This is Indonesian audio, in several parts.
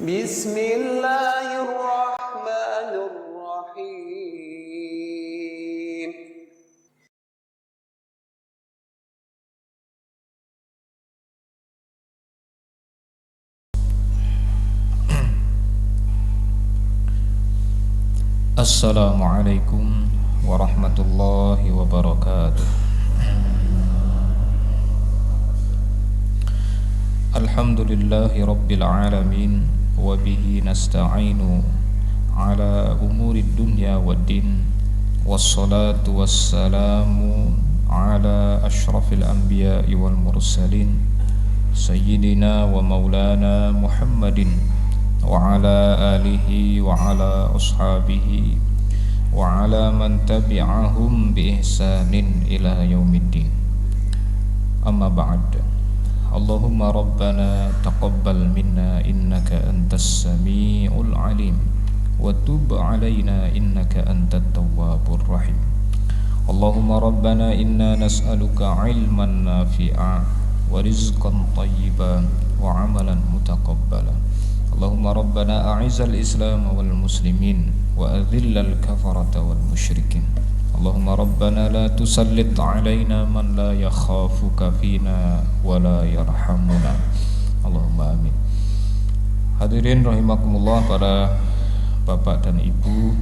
Bismillahirrahmanirrahim. Assalamualaikum warahmatullahi wabarakatuh. Alhamdulillahi rabbil alamin, wa bihi nasta'inu ala umurid dunya waddin, wassalatu wassalamu ala ashrafil anbiya'i wal mursalin, sayyidina wa maulana Muhammadin wa ala alihi wa ala ashabihi wa ala man tabi'ahum bi ihsanin ila yaumiddin. Amma ba'd. Allahumma rabbana taqabbal minna innaka antas sami'ul alim wa tub alaina innaka antat tawwabur rahim. Allahumma rabbana inna nas'aluka ilman nafi'a wa rizqan tayyiban wa amalan mutaqabbala. Allahumma rabbana a'izal islam wal muslimin wa adhillal kafarata wal musyrikin. Allahumma rabbana la tusallit alaina man la yakhafuka fina wa la yarhamuna. Allahumma amin. Hadirin rahimakumullah, para bapak dan ibu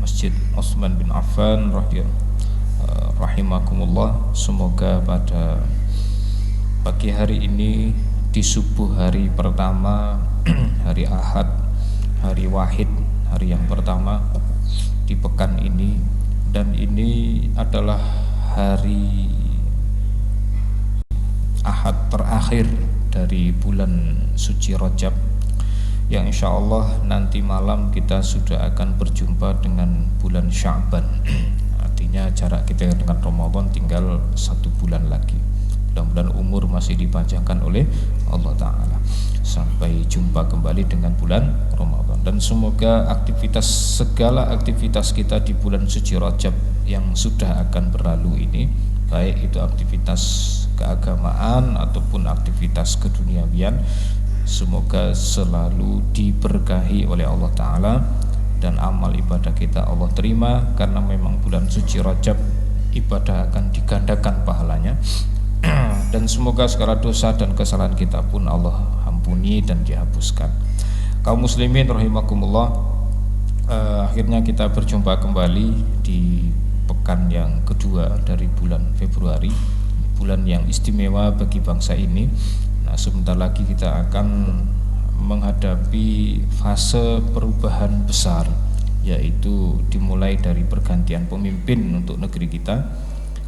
Masjid Utsman bin Affan rahimakumullah. Semoga pada pagi hari ini, di subuh hari pertama hari Ahad, hari Wahid, hari yang pertama di pekan ini, dan ini adalah hari Ahad terakhir dari bulan suci Rajab, yang insya Allah nanti malam kita sudah akan berjumpa dengan bulan Sya'ban. Artinya jarak kita dengan Ramadan tinggal 1 bulan lagi. Mudah-mudahan umur masih dipanjangkan oleh Allah Ta'ala sampai jumpa kembali dengan bulan Ramadan. Dan semoga segala aktivitas kita di bulan suci Rajab yang sudah akan berlalu ini, baik itu aktivitas keagamaan ataupun aktivitas keduniawian, semoga selalu diberkahi oleh Allah Ta'ala dan amal ibadah kita Allah terima, karena memang bulan suci Rajab ibadah akan digandakan pahalanya. Dan semoga segala dosa dan kesalahan kita pun Allah ampuni dan dihapuskan. Kaum muslimin rahimakumullah, akhirnya kita berjumpa kembali di pekan yang kedua dari bulan Februari, bulan yang istimewa bagi bangsa ini. Nah, sebentar lagi kita akan menghadapi fase perubahan besar, yaitu dimulai dari pergantian pemimpin untuk negeri kita.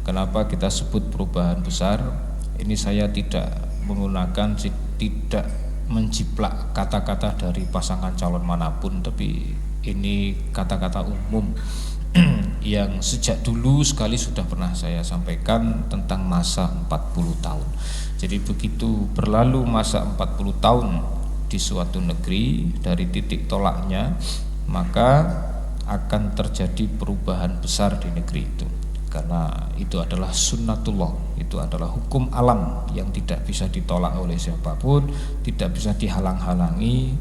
Kenapa kita sebut perubahan besar? Ini saya tidak menjiplak kata-kata dari pasangan calon manapun, tapi ini kata-kata umum yang sejak dulu sekali sudah pernah saya sampaikan tentang masa 40 tahun. Jadi begitu berlalu masa 40 tahun di suatu negeri dari titik tolaknya, maka akan terjadi perubahan besar di negeri itu. Karena itu adalah sunnatullah, itu adalah hukum alam yang tidak bisa ditolak oleh siapapun, tidak bisa dihalang-halangi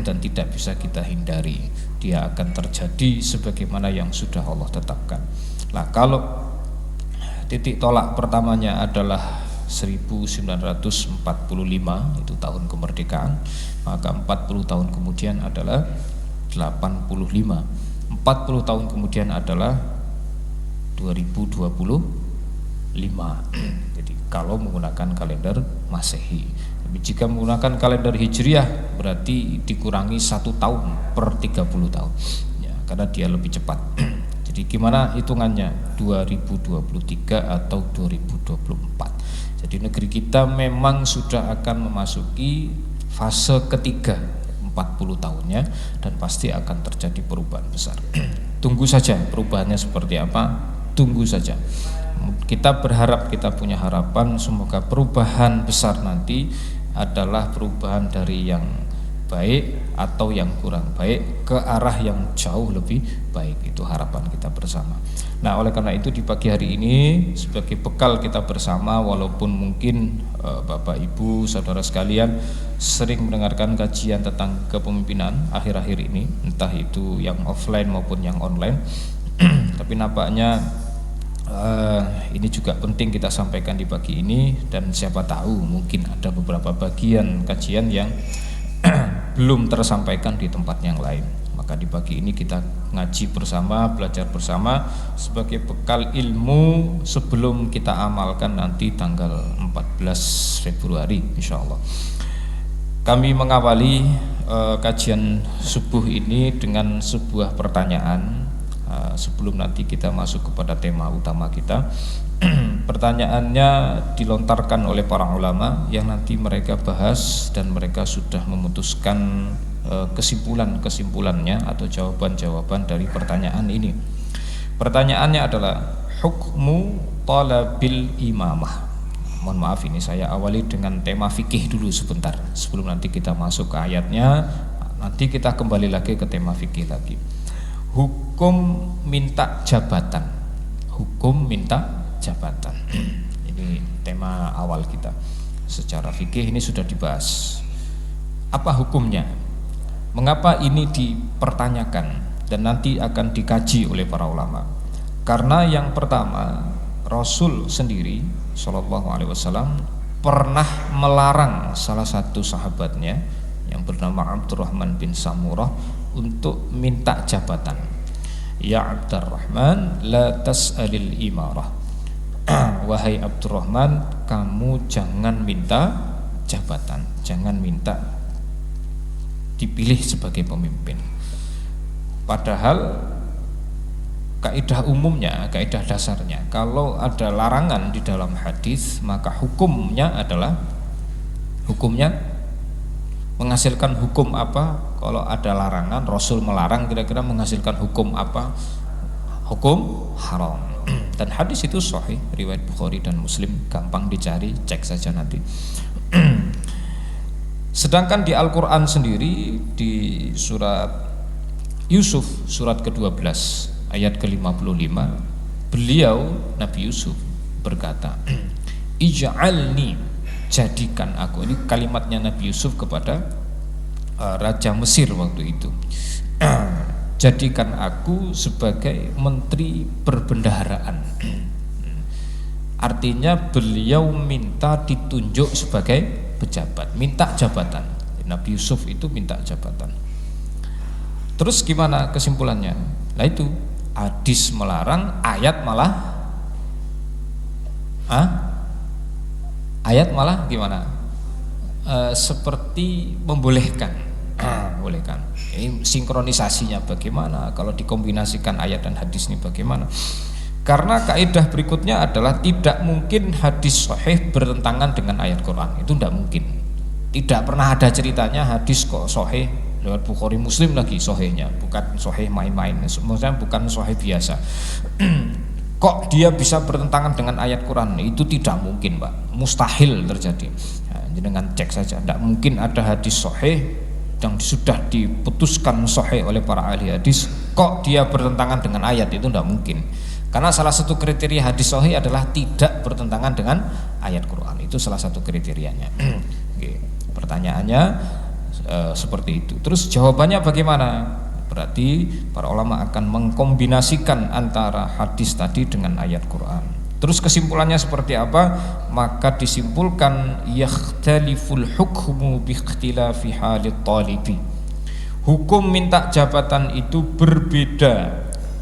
dan tidak bisa kita hindari. Dia akan terjadi sebagaimana yang sudah Allah tetapkan. Nah, kalau titik tolak pertamanya adalah 1945, itu tahun kemerdekaan, maka 40 tahun kemudian adalah 85. 40 tahun kemudian adalah 2025. Jadi kalau menggunakan kalender Masehi. Tapi jika menggunakan kalender Hijriah berarti dikurangi 1 tahun per 30 tahun ya, karena dia lebih cepat. Jadi gimana hitungannya? 2023 atau 2024. Jadi negeri kita memang sudah akan memasuki fase ketiga 40 tahunnya, dan pasti akan terjadi perubahan besar. Tunggu saja perubahannya seperti apa, tunggu saja. Kita berharap, kita punya harapan semoga perubahan besar nanti adalah perubahan dari yang baik atau yang kurang baik ke arah yang jauh lebih baik. Itu harapan kita bersama. Nah, oleh karena itu di pagi hari ini sebagai bekal kita bersama, walaupun mungkin Bapak Ibu saudara sekalian sering mendengarkan kajian tentang kepemimpinan akhir-akhir ini, entah itu yang offline maupun yang online, tapi nampaknya ini juga penting kita sampaikan di pagi ini, dan siapa tahu mungkin ada beberapa bagian kajian yang belum tersampaikan di tempat yang lain. Maka di pagi ini kita ngaji bersama, belajar bersama sebagai bekal ilmu sebelum kita amalkan nanti tanggal 14 Februari insyaallah. Kami mengawali kajian subuh ini dengan sebuah pertanyaan sebelum nanti kita masuk kepada tema utama kita. Pertanyaannya dilontarkan oleh para ulama yang nanti mereka bahas dan mereka sudah memutuskan kesimpulan-kesimpulannya atau jawaban-jawaban dari pertanyaan ini. Pertanyaannya adalah hukmu talabil imamah. Mohon maaf, ini saya awali dengan tema fikih dulu sebentar sebelum nanti kita masuk ke ayatnya. Nanti kita kembali lagi ke tema fikih lagi. Hukum minta jabatan. Hukum minta jabatan. Ini tema awal kita. Secara fikih ini sudah dibahas. Apa hukumnya? Mengapa ini dipertanyakan dan nanti akan dikaji oleh para ulama? Karena yang pertama, Rasul sendiri Shallallahu Alaihi Wasallam pernah melarang salah satu sahabatnya yang bernama Abdurrahman bin Samurah untuk minta jabatan. Ya Abdurrahman, la tas'alil imarah. Wahai Abdurrahman, kamu jangan minta jabatan, jangan minta dipilih sebagai pemimpin. Padahal kaidah umumnya, kaidah dasarnya, kalau ada larangan di dalam hadis, maka hukumnya menghasilkan hukum apa? Kalau ada larangan, Rasul melarang, kira-kira menghasilkan hukum apa? Hukum haram. Dan hadis itu sahih, riwayat Bukhari dan Muslim, gampang dicari, cek saja nanti. Sedangkan di Al-Quran sendiri, di surat Yusuf, surat ke-12 ayat ke-55, beliau Nabi Yusuf berkata, ij'alni, jadikan aku. Ini kalimatnya Nabi Yusuf kepada Raja Mesir waktu itu. Jadikan aku sebagai menteri perbendaharaan. Artinya beliau minta ditunjuk sebagai pejabat, minta jabatan. Nabi Yusuf itu minta jabatan. Terus gimana kesimpulannya? Nah itu hadis melarang, ayat malah ayat malah gimana? Seperti membolehkan. Membolehkan. Ini sinkronisasinya bagaimana? Kalau dikombinasikan ayat dan hadis ini bagaimana? Karena kaidah berikutnya adalah tidak mungkin hadis sahih bertentangan dengan ayat Quran. Itu tidak mungkin. Tidak pernah ada ceritanya hadis kok sahih lewat Bukhari Muslim lagi sahihnya, bukan sahih main-main. Maksudnya bukan sahih biasa. Kok dia bisa bertentangan dengan ayat Quran? Itu tidak mungkin, Pak. Mustahil terjadi. Nah, dengan cek saja. Tidak mungkin ada hadis sahih yang sudah diputuskan sahih oleh para ahli hadis, kok dia bertentangan dengan ayat? Itu tidak mungkin. Karena salah satu kriteria hadis sahih adalah tidak bertentangan dengan ayat Quran. Itu salah satu kriterianya. Oke, pertanyaannya seperti itu. Terus jawabannya bagaimana? Berarti para ulama akan mengkombinasikan antara hadis tadi dengan ayat Quran. Terus kesimpulannya seperti apa? Maka disimpulkan yakhtaliful hukmu bi ikhtilafi halit talibi. Hukum minta jabatan itu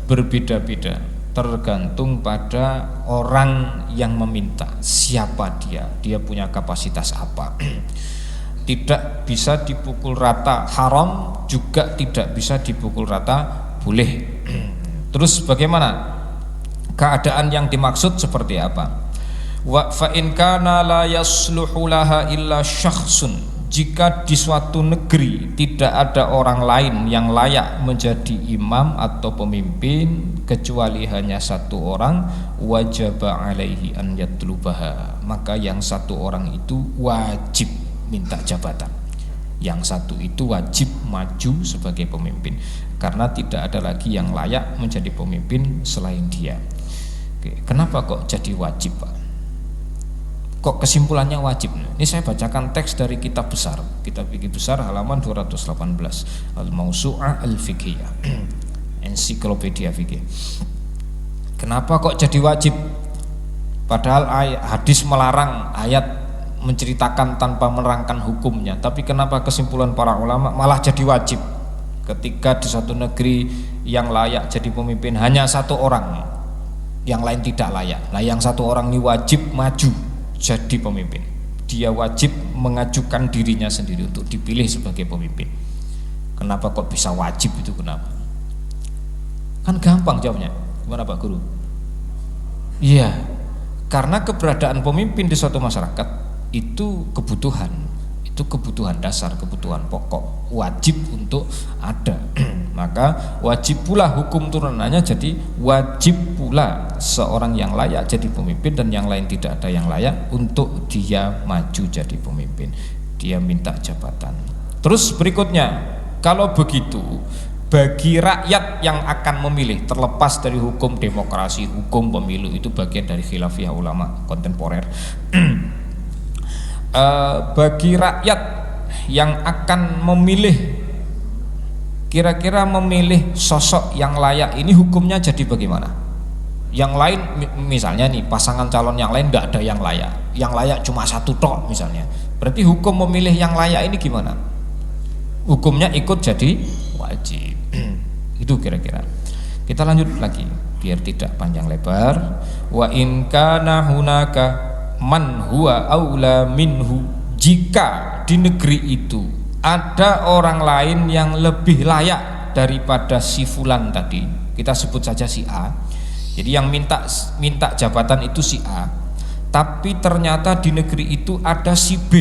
berbeda-beda tergantung pada orang yang meminta. Siapa dia punya kapasitas apa. Tidak bisa dipukul rata haram, juga tidak bisa dipukul rata boleh. Terus bagaimana keadaan yang dimaksud seperti apa? Wa fa in kana la yasluhu laha illa syakhsun, jika di suatu negeri tidak ada orang lain yang layak menjadi imam atau pemimpin kecuali hanya satu orang, wajaba alaihi an yatlubaha, maka yang satu orang itu wajib minta jabatan. Yang satu itu wajib maju sebagai pemimpin karena tidak ada lagi yang layak menjadi pemimpin selain dia. Oke, kenapa kok jadi wajib, Pak? Kok kesimpulannya wajib? Ini saya bacakan teks dari kitab besar halaman 218, Al-Mausu'ah Al-Fiqhiyah, ensiklopedia fikih. Kenapa kok jadi wajib? Padahal hadis melarang, ayat menceritakan tanpa menerangkan hukumnya, tapi kenapa kesimpulan para ulama malah jadi wajib? Ketika di suatu negeri yang layak jadi pemimpin hanya satu orang, yang lain tidak layak. Nah, yang satu orang ini wajib maju jadi pemimpin. Dia wajib mengajukan dirinya sendiri untuk dipilih sebagai pemimpin. Kenapa kok bisa wajib itu, kenapa? Kan gampang jawabnya. Gimana Pak Guru? Iya, karena keberadaan pemimpin di suatu masyarakat itu kebutuhan dasar, kebutuhan pokok, wajib untuk ada. Maka wajib pula hukum turunannya, jadi wajib pula seorang yang layak jadi pemimpin dan yang lain tidak ada yang layak untuk dia maju jadi pemimpin. Dia minta jabatan. Terus berikutnya, kalau begitu bagi rakyat yang akan memilih, terlepas dari hukum demokrasi, hukum pemilu itu bagian dari khilafiyah ulama kontemporer. Bagi rakyat yang akan memilih, kira-kira memilih sosok yang layak ini hukumnya jadi bagaimana? Yang lain misalnya nih, pasangan calon yang lain nggak ada yang layak cuma satu tok misalnya, berarti hukum memilih yang layak ini gimana? Hukumnya ikut jadi wajib. Itu kira-kira. Kita lanjut lagi biar tidak panjang lebar. Wa in kana hunaka man huwa aula minhu, jika di negeri itu ada orang lain yang lebih layak daripada si fulan tadi, kita sebut saja si A. Jadi yang minta jabatan itu si A, tapi ternyata di negeri itu ada si B.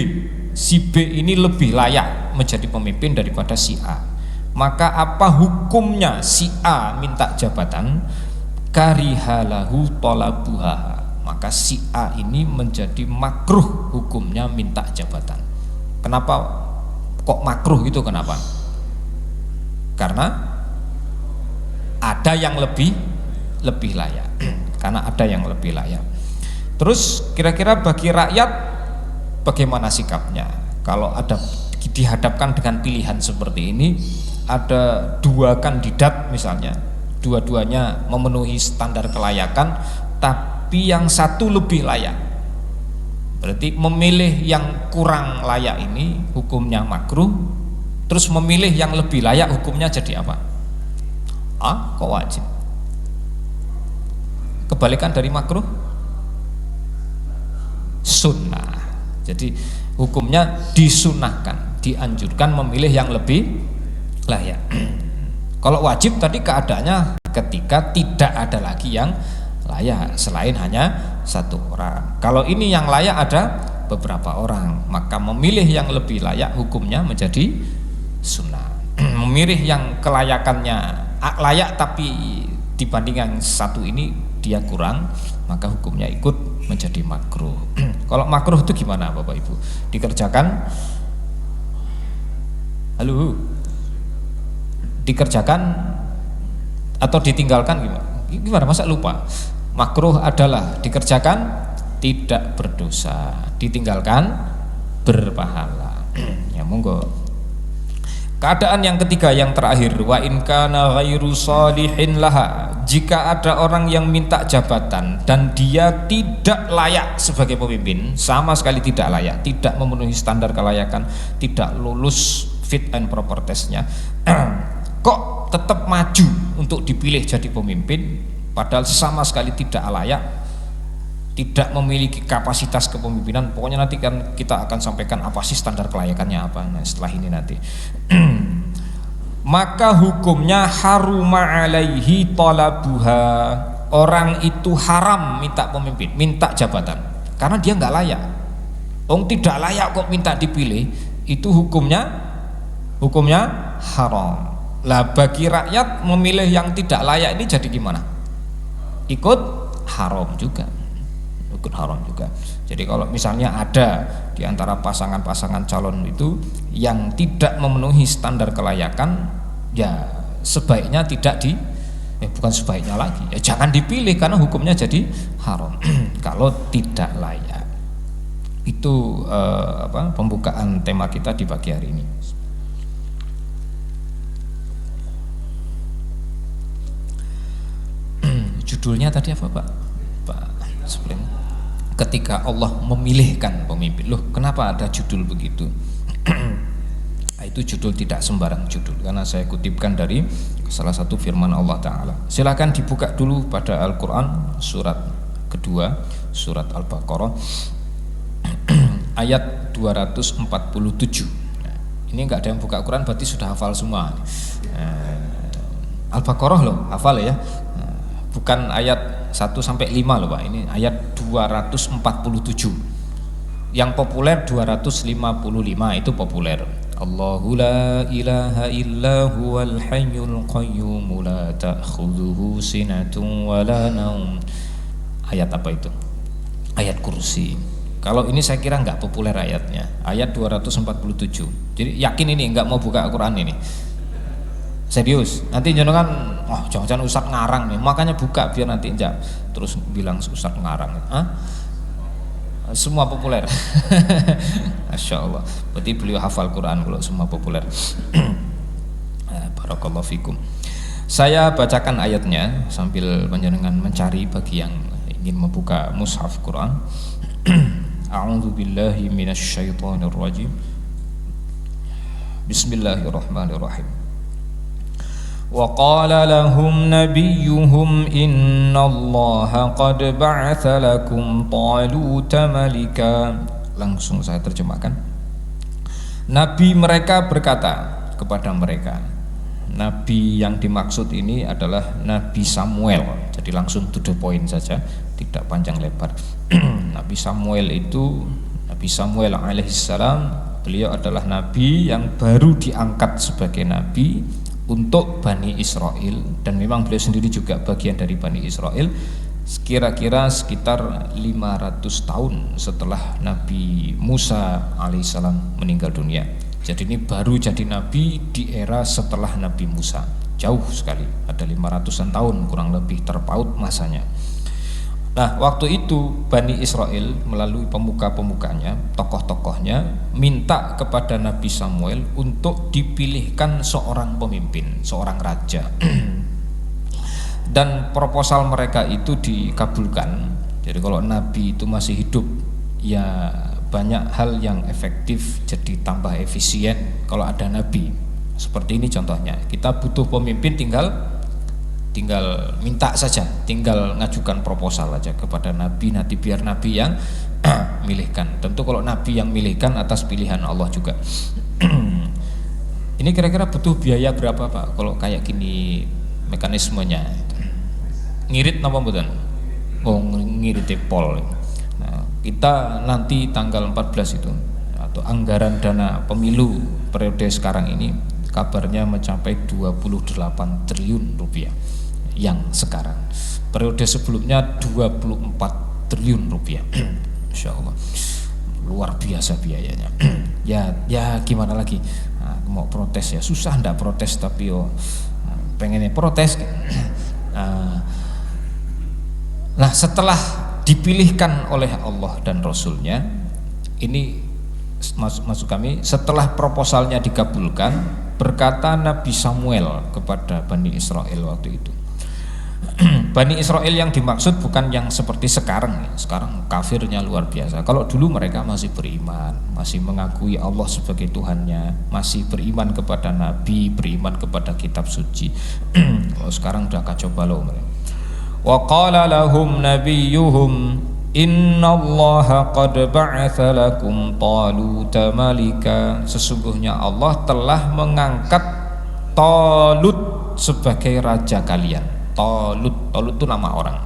Si B ini lebih layak menjadi pemimpin daripada si A. Maka apa hukumnya si A minta jabatan? Karihalahu talabuha. Maka si A ini menjadi makruh hukumnya minta jabatan. Kenapa kok makruh itu? Kenapa? Karena ada yang lebih layak. Karena ada yang lebih layak. Terus kira-kira bagi rakyat bagaimana sikapnya? Kalau ada dihadapkan dengan pilihan seperti ini, ada dua kandidat misalnya, dua-duanya memenuhi standar kelayakan, tapi yang satu lebih layak, berarti memilih yang kurang layak ini hukumnya makruh. Terus memilih yang lebih layak hukumnya jadi apa? Kok wajib? Kebalikan dari makruh, sunnah. Jadi hukumnya disunahkan, dianjurkan memilih yang lebih layak. Kalau wajib tadi keadaannya ketika tidak ada lagi yang layak selain hanya satu orang. Kalau ini yang layak ada beberapa orang, maka memilih yang lebih layak hukumnya menjadi sunnah. Memilih yang kelayakannya layak tapi dibanding yang satu ini dia kurang, maka hukumnya ikut menjadi makruh. Kalau makruh itu gimana Bapak Ibu? Dikerjakan, dikerjakan atau ditinggalkan gimana? Gimana, masa lupa? Makruh adalah dikerjakan tidak berdosa, ditinggalkan berpahala. Ya monggo. Keadaan yang ketiga, yang terakhir, wa in kana ghairu shalihin laha, jika ada orang yang minta jabatan dan dia tidak layak sebagai pemimpin, sama sekali tidak layak, tidak memenuhi standar kelayakan, tidak lulus fit and proper testnya, kok tetap maju untuk dipilih jadi pemimpin, padahal sama sekali tidak layak, tidak memiliki kapasitas kepemimpinan. Pokoknya nanti kan kita akan sampaikan apa sih standar kelayakannya apa, nah, setelah ini nanti. Maka hukumnya haruma alaihi talabuha, orang itu haram minta pemimpin, minta jabatan, karena dia nggak layak. Tidak layak kok minta dipilih, itu hukumnya haram. Lah bagi rakyat memilih yang tidak layak ini jadi gimana? Ikut haram juga. Jadi kalau misalnya ada di di antara pasangan-pasangan calon itu yang tidak memenuhi standar kelayakan, ya sebaiknya tidak bukan sebaiknya lagi, ya jangan dipilih karena hukumnya jadi haram kalau tidak layak. Itu pembukaan tema kita di pagi hari ini. Judulnya tadi apa Pak sebelumnya? Ketika Allah memilihkan pemimpin. Loh, kenapa ada judul begitu? Itu judul tidak sembarang judul, karena saya kutipkan dari salah satu firman Allah Ta'ala. Silakan dibuka dulu pada Al-Quran surat kedua, surat Al-Baqarah ayat 247. Nah, ini enggak ada yang buka Quran berarti sudah hafal semua. Al-Baqarah loh, hafal ya. Bukan ayat 1 sampai 5 loh Pak. Ini ayat 247. Yang populer 255 itu populer. Allahu la ilaha illa huwal hayyul qayyum la ta'khudhuhu sinatun wa la naum. Ayat apa itu? Ayat kursi. Kalau ini saya kira enggak populer ayatnya. Ayat 247. Jadi yakin ini enggak mau buka Al-Quran ini. Serius, nanti jenengan jangan-jangan Ustaz ngarang nih, makanya buka biar nanti enggak terus bilang Ustaz ngarang. Semua populer. Masya Allah. Berarti beliau hafal Quran kalau semua populer. Barakallahu fikum. Saya bacakan ayatnya sambil jenengan mencari bagi yang ingin membuka mushaf Quran. A'udzu billahi minasyaitonir rajim. Bismillahirrahmanirrahim. وقال لهم نبيهم إن الله قد بعث لكم طالوت ملكا. Langsung saya terjemahkan. Nabi mereka berkata kepada mereka. Nabi yang dimaksud ini adalah Nabi Samuel. Jadi langsung to the point saja, tidak panjang lebar. Nabi Samuel itu, Nabi Samuel alaihissalam, beliau adalah nabi yang baru diangkat sebagai nabi untuk Bani Israel, dan memang beliau sendiri juga bagian dari Bani Israel, kira-kira sekitar 500 tahun setelah Nabi Musa alaihissalam meninggal dunia. Jadi ini baru jadi nabi di era setelah Nabi Musa, jauh sekali, ada 500-an tahun kurang lebih terpaut masanya. Nah, waktu itu Bani Israel melalui pemuka-pemukanya, tokoh-tokohnya, minta kepada Nabi Samuel untuk dipilihkan seorang pemimpin, seorang raja. Dan proposal mereka itu dikabulkan. Jadi kalau Nabi itu masih hidup, ya banyak hal yang efektif jadi tambah efisien kalau ada Nabi. Seperti ini contohnya, kita butuh pemimpin, tinggal minta saja, tinggal ngajukan proposal aja kepada Nabi, nanti biar Nabi yang milihkan. Tentu kalau Nabi yang milihkan atas pilihan Allah juga. Ini kira-kira butuh biaya berapa Pak kalau kayak gini mekanismenya? Ngirit napa mboten? Oh, ngirit pol. Nah, kita nanti tanggal 14 itu, atau anggaran dana pemilu periode sekarang ini kabarnya mencapai 28 triliun rupiah yang sekarang. Periode sebelumnya 24 triliun rupiah. Insya Allah luar biasa biayanya. ya gimana lagi, mau protes ya susah, ndak protes tapi pengennya protes. Nah, setelah dipilihkan oleh Allah dan Rasulnya, ini masuk kami, setelah proposalnya dikabulkan, berkata Nabi Samuel kepada Bani Israel waktu itu. Bani Israel yang dimaksud bukan yang seperti sekarang. Sekarang kafirnya luar biasa. Kalau dulu mereka masih beriman, masih mengakui Allah sebagai Tuhannya, masih beriman kepada Nabi, beriman kepada kitab suci. Kalau sekarang udah kacau balau mereka. Wa qala lahum nabiyuhum innallaha qad ba'atha lakum taluta malika. Sesungguhnya Allah telah mengangkat Talut sebagai raja kalian. Talut itu nama orang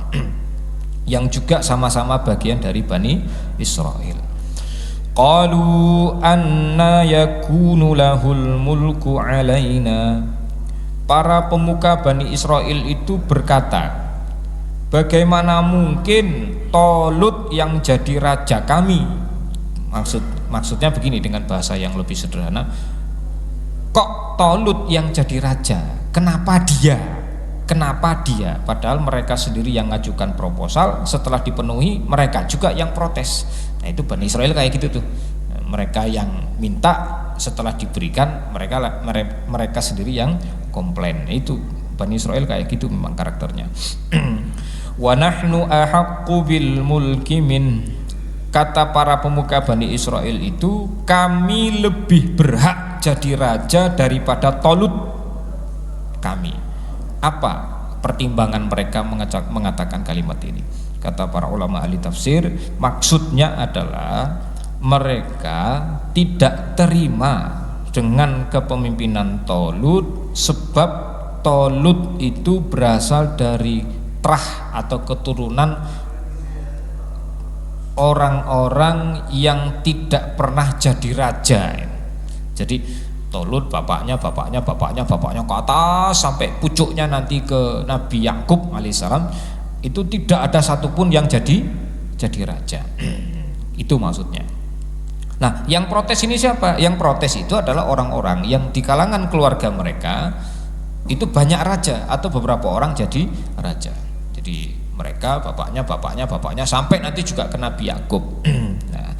yang juga sama-sama bagian dari Bani Israel. Qalu anna yakunu lahul mulku alaina. Para pemuka Bani Israel itu berkata, bagaimana mungkin Talut yang jadi raja kami? Maksudnya begini dengan bahasa yang lebih sederhana, kok Tolut yang jadi raja? Kenapa dia? Kenapa dia? Padahal mereka sendiri yang ngajukan proposal, setelah dipenuhi mereka juga yang protes. Nah itu Bani Israel kayak gitu tuh. Mereka yang minta, setelah diberikan mereka sendiri yang komplain. Itu Bani Israel kayak gitu memang karakternya. Wa nahnu ahaqqu bil mulki min, kata para pemuka Bani Israel itu, kami lebih berhak jadi raja daripada Tolut. Kami. Apa pertimbangan mereka mengatakan kalimat ini? Kata para ulama ahli tafsir, maksudnya adalah mereka tidak terima dengan kepemimpinan Tolut, sebab Tolut itu berasal dari trah atau keturunan orang-orang yang tidak pernah jadi raja. Jadi Tolut bapaknya ke atas sampai pucuknya nanti ke Nabi Yakub alaihissalam, itu tidak ada satupun yang jadi raja. Itu maksudnya. Nah, yang protes ini siapa? Yang protes itu adalah orang-orang yang di kalangan keluarga mereka itu banyak raja atau beberapa orang jadi raja. Jadi mereka bapaknya sampai nanti juga ke Nabi Yakub. Nah,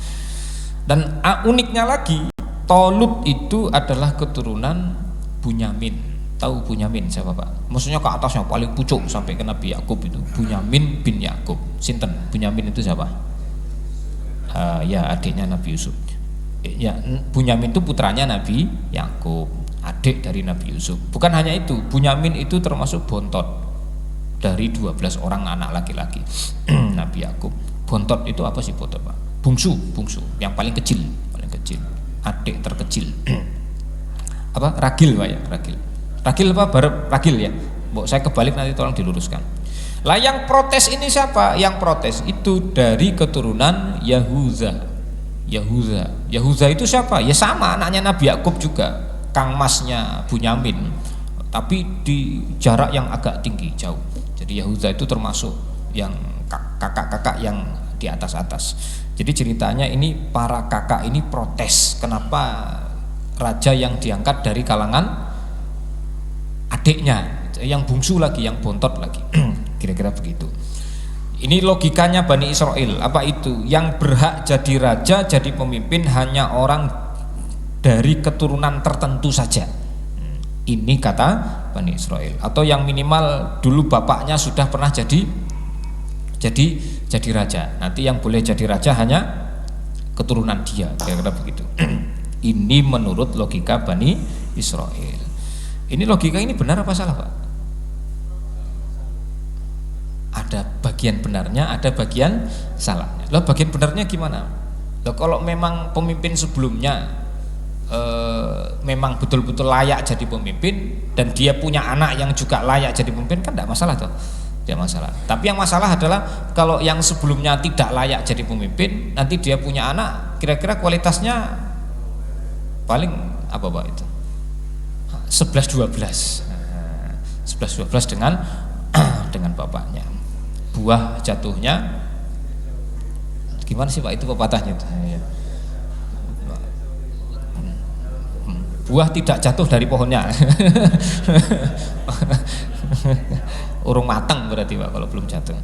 dan uniknya lagi, Tolut itu adalah keturunan Bunyamin. Tahu Bunyamin siapa Pak? Maksudnya ke atasnya paling pucuk sampai ke Nabi Yakub itu Bunyamin bin Yakub. Sinten? Bunyamin itu siapa? Ya adiknya Nabi Yusuf. Ya, Bunyamin itu putranya Nabi Yakub, adik dari Nabi Yusuf. Bukan hanya itu, Bunyamin itu termasuk bontot dari 12 orang anak laki-laki Nabi Yakub. Bontot itu apa sih bontot Pak? Bungsu, yang paling kecil, adik terkecil. Apa? Ragil Pak ya, ragil apa? Ragil ya. Saya kebalik, nanti tolong diluruskan. Lah yang protes ini siapa? Yang protes itu dari keturunan Yahuza itu siapa? Ya sama anaknya Nabi Yakub juga, kang masnya Bunyamin, tapi di jarak yang agak tinggi, jauh. Jadi Yahuza itu termasuk yang kakak-kakak yang di atas. Jadi ceritanya ini para kakak ini protes, kenapa raja yang diangkat dari kalangan adiknya, yang bungsu lagi, yang bontot lagi. Kira-kira begitu. Ini logikanya Bani Israel. Apa itu? Yang berhak jadi raja, jadi pemimpin hanya orang dari keturunan tertentu saja. Ini kata Bani Israel. Atau yang minimal dulu bapaknya sudah pernah jadi raja. Nanti yang boleh jadi raja hanya keturunan dia. Kira-kira begitu. Ini menurut logika Bani Israel. Ini logika ini benar apa salah Pak? Ada bagian benarnya, ada bagian salahnya. Loh, bagian benarnya gimana? Loh, kalau memang pemimpin sebelumnya memang betul-betul layak jadi pemimpin dan dia punya anak yang juga layak jadi pemimpin, kan tidak masalah toh? Tidak masalah. Tapi yang masalah adalah kalau yang sebelumnya tidak layak jadi pemimpin, nanti dia punya anak, kira-kira kualitasnya paling apa Pak itu? 11-12 dengan bapaknya. Buah jatuhnya gimana sih Pak itu pepatahnya itu? Buah tidak jatuh dari pohonnya. Urung matang berarti Pak kalau belum jatuh.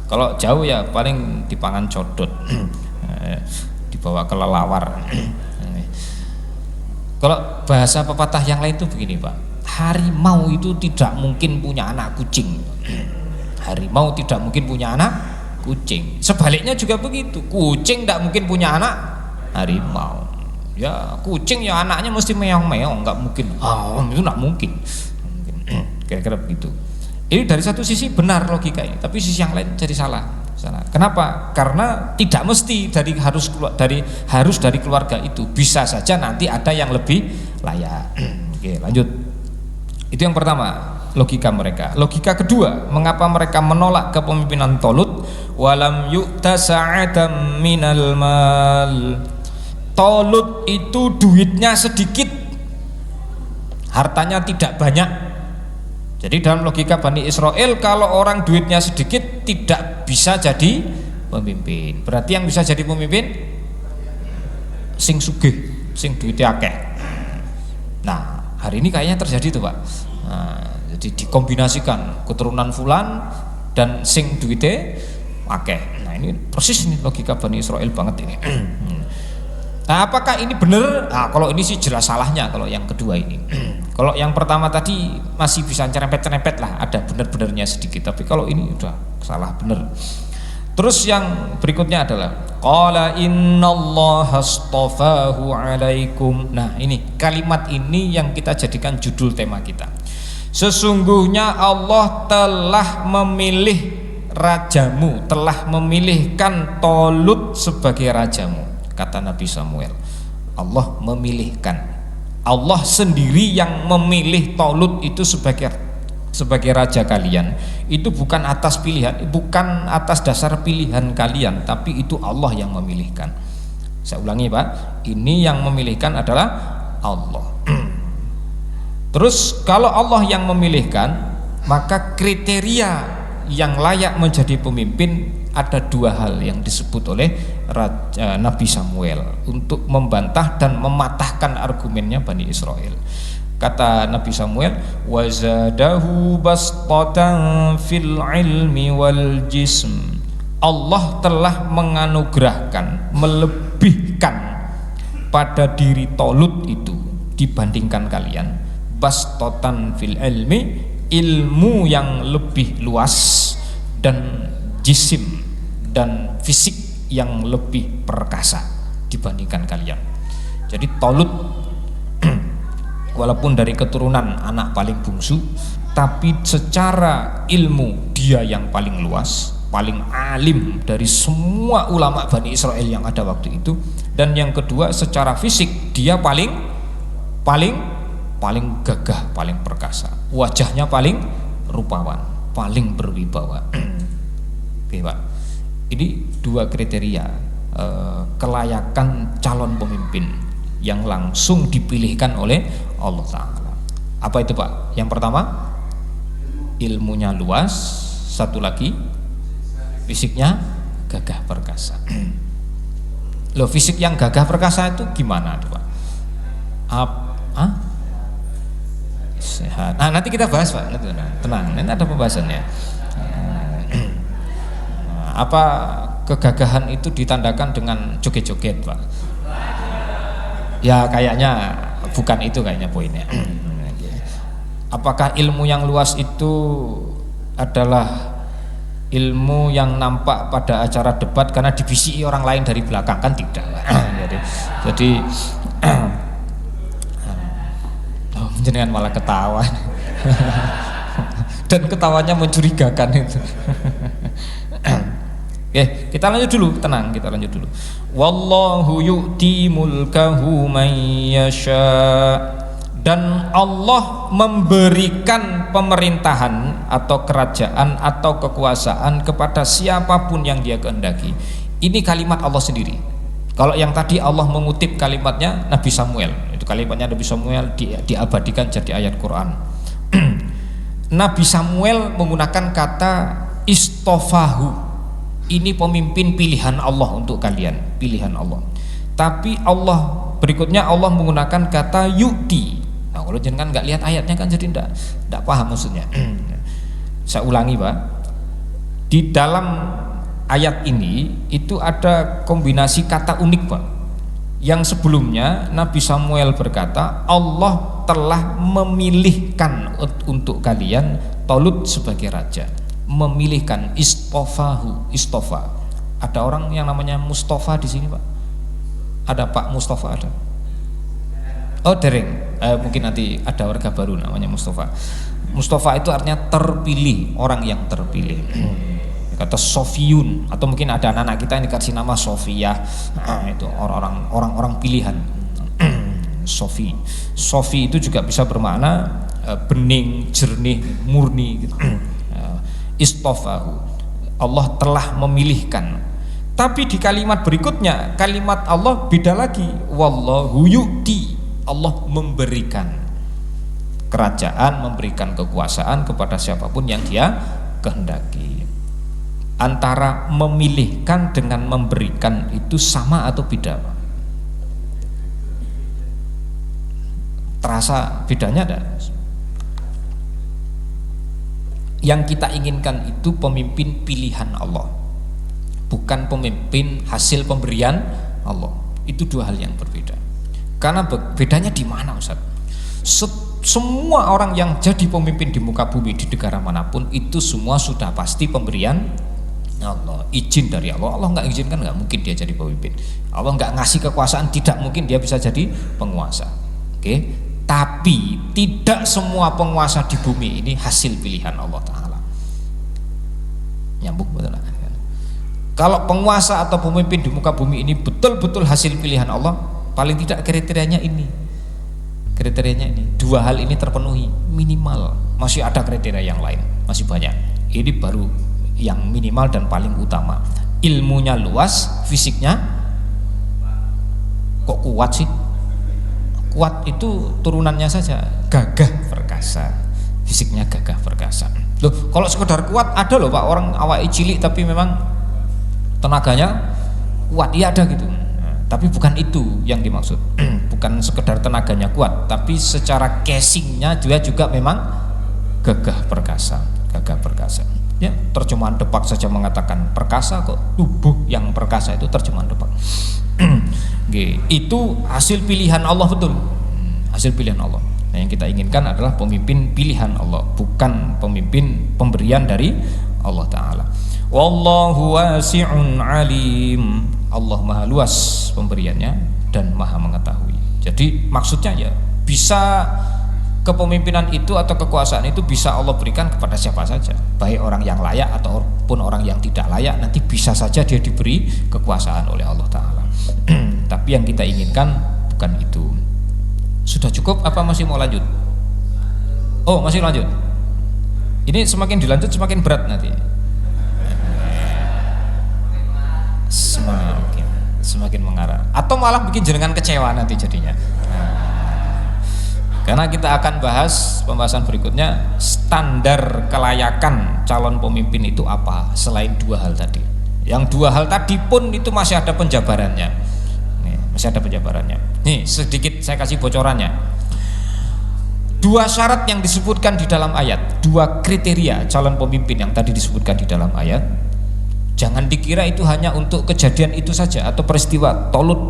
Kalau jauh ya paling dipangan codot, dibawa ke lelawar. Kalau bahasa pepatah yang lain itu begini Pak, harimau itu tidak mungkin punya anak kucing. Harimau tidak mungkin punya anak kucing. Sebaliknya juga begitu, kucing tidak mungkin punya anak harimau. Ya kucing ya anaknya mesti meong-meong, nggak mungkin. Itu nggak mungkin. Kira-kira begitu. Ini dari satu sisi benar logika ini, tapi sisi yang lain jadi salah. Kenapa? Karena tidak mesti harus dari keluarga itu. Bisa saja nanti ada yang lebih layak. Oke, lanjut. Itu yang pertama, logika mereka. Logika kedua, mengapa mereka menolak kepemimpinan Tolut? Walam yu'ta sa'atan minal mal. Tolut itu duitnya sedikit, hartanya tidak banyak. Jadi dalam logika Bani Israel, kalau orang duitnya sedikit tidak bisa jadi pemimpin. Berarti yang bisa jadi pemimpin sing sugih, sing duitnya akeh. Nah, hari ini kayaknya terjadi tuh Pak. Nah, jadi dikombinasikan keturunan fulan dan sing duitnya akeh. Nah, ini persis ini logika Bani Israel banget ini. Nah, apakah ini benar? Nah, kalau ini sih jelas salahnya kalau yang kedua ini. Kalau yang pertama tadi masih bisa cerempet-cerempet lah, ada benar-benarnya sedikit. Tapi kalau ini udah salah benar. Terus yang berikutnya adalah qala innallaha astafahu alaikum. Nah, ini kalimat ini yang kita jadikan judul tema kita. Sesungguhnya Allah telah memilih rajamu, telah memilihkan Tolut sebagai rajamu. Kata Nabi Samuel, Allah memilihkan, Allah sendiri yang memilih Tolut itu sebagai raja kalian. Itu bukan atas pilihan, bukan atas dasar pilihan kalian, tapi itu Allah yang memilihkan. Saya ulangi Pak, ini yang memilihkan adalah Allah. Terus kalau Allah yang memilihkan, maka kriteria yang layak menjadi pemimpin ada dua hal yang disebut oleh Nabi Samuel untuk membantah dan mematahkan argumennya Bani Israel. Kata Nabi Samuel, wazadahu bastatan fil ilmi wal jism. Allah telah menganugerahkan, melebihkan pada diri Tolut itu dibandingkan kalian, bastatan fil ilmi, ilmu yang lebih luas, dan jisim dan fisik yang lebih perkasa dibandingkan kalian. Jadi Tolut walaupun dari keturunan anak paling bungsu, tapi secara ilmu dia yang paling luas, paling alim dari semua ulama Bani Israel yang ada waktu itu. Dan yang kedua, secara fisik dia paling gagah, paling perkasa, wajahnya paling rupawan, paling berwibawa. Oke Pak, ini dua kriteria kelayakan calon pemimpin yang langsung dipilihkan oleh Allah Ta'ala. Apa itu Pak? Yang pertama, ilmunya luas. Satu lagi, fisiknya gagah perkasa. Loh, fisik yang gagah perkasa itu gimana tuh Pak? Sehat. Nah, nanti kita bahas Pak, tenang, nanti ada pembahasannya. Apa kegagahan itu ditandakan dengan joget-joget Pak? Ya kayaknya bukan itu kayaknya poinnya. Apakah ilmu yang luas itu adalah ilmu yang nampak pada acara debat karena dibisiki orang lain dari belakang? Kan tidak. Jadi jenengan malah ketawa. Dan ketawanya mencurigakan itu. Oke, kita lanjut dulu, tenang, kita lanjut dulu. Wallahu yu'ti mulkahu man yasha. Dan Allah memberikan pemerintahan atau kerajaan atau kekuasaan kepada siapapun yang Dia kehendaki. Ini kalimat Allah sendiri. Kalau yang tadi Allah mengutip kalimatnya Nabi Samuel, itu kalimatnya Nabi Samuel diabadikan jadi ayat Quran. Nabi Samuel menggunakan kata istofahu. Ini pemimpin pilihan Allah untuk kalian, pilihan Allah. Tapi Allah berikutnya Allah menggunakan kata yu'ti. Nah, kalau jangan nggak lihat ayatnya kan jadi nggak paham maksudnya. Saya ulangi Pak, di dalam ayat ini itu ada kombinasi kata unik Pak. Yang sebelumnya Nabi Samuel berkata Allah telah memilihkan untuk kalian Tolut sebagai raja. Memilihkan, istofahu, istofa. Ada orang yang namanya Mustafa di sini Pak? Ada Pak Mustafa ada? Oh dereng, mungkin nanti ada warga baru namanya Mustafa. Mustafa itu artinya terpilih, orang yang terpilih. Kata Sofiyun, atau mungkin ada anak-anak kita yang dikasih nama Sofiyah. Itu orang-orang pilihan. Sofi itu juga bisa bermakna bening, jernih, murni gitu. Istofahu, Allah telah memilihkan. Tapi di kalimat berikutnya, kalimat Allah beda lagi. Wallahu yu'ti, Allah memberikan kerajaan, memberikan kekuasaan kepada siapapun yang Dia kehendaki. Antara memilihkan dengan memberikan itu sama atau beda Pak? Terasa bedanya ada? Yang kita inginkan itu pemimpin pilihan Allah, bukan pemimpin hasil pemberian Allah. Itu dua hal yang berbeda. Karena bedanya di mana, Ustaz? Semua orang yang jadi pemimpin di muka bumi di negara manapun itu semua sudah pasti pemberian Allah, izin dari Allah. Allah nggak izinkan, nggak mungkin dia jadi pemimpin. Allah nggak ngasih kekuasaan, tidak mungkin dia bisa jadi penguasa. Oke? Tapi tidak semua penguasa di bumi ini hasil pilihan Allah Ta'ala. Nyambung betul kan? Kalau penguasa atau pemimpin di muka bumi ini betul-betul hasil pilihan Allah, paling tidak kriterianya ini, dua hal ini terpenuhi minimal. Masih ada kriteria yang lain, masih banyak. Ini baru yang minimal dan paling utama. Ilmunya luas, fisiknya kok kuat sih? Kuat itu turunannya saja, gagah perkasa, fisiknya gagah perkasa. Loh, kalau sekedar kuat ada loh Pak, orang awake cilik tapi memang tenaganya kuat, iya ada gitu. Tapi bukan itu yang dimaksud. Bukan sekedar tenaganya kuat, tapi secara casingnya dia juga memang gagah perkasa, Ya, terjemahan Depak saja mengatakan perkasa kok, tubuh yang perkasa itu terjemahan Depak. Itu hasil pilihan Allah, betul. Hasil pilihan Allah. Nah, yang kita inginkan adalah pemimpin pilihan Allah, bukan pemimpin pemberian dari Allah Ta'ala. Wallahu wasi'un alim. Allah maha luas pemberiannya dan maha mengetahui. Jadi maksudnya ya, bisa kepemimpinan itu atau kekuasaan itu bisa Allah berikan kepada siapa saja, baik orang yang layak ataupun orang yang tidak layak, nanti bisa saja dia diberi kekuasaan oleh Allah Ta'ala. Tapi yang kita inginkan bukan itu. Sudah cukup apa masih mau lanjut? Oh, masih lanjut. Ini semakin dilanjut semakin berat nanti. Semakin mengarah, atau malah bikin jenengan kecewa nanti jadinya. Karena kita akan bahas pembahasan berikutnya, standar kelayakan calon pemimpin itu apa selain dua hal tadi. Yang dua hal tadi pun itu masih ada penjabarannya. Nih, sedikit saya kasih bocorannya. Dua syarat yang disebutkan di dalam ayat, dua kriteria calon pemimpin yang tadi disebutkan di dalam ayat. Jangan dikira itu hanya untuk kejadian itu saja atau peristiwa Tolut,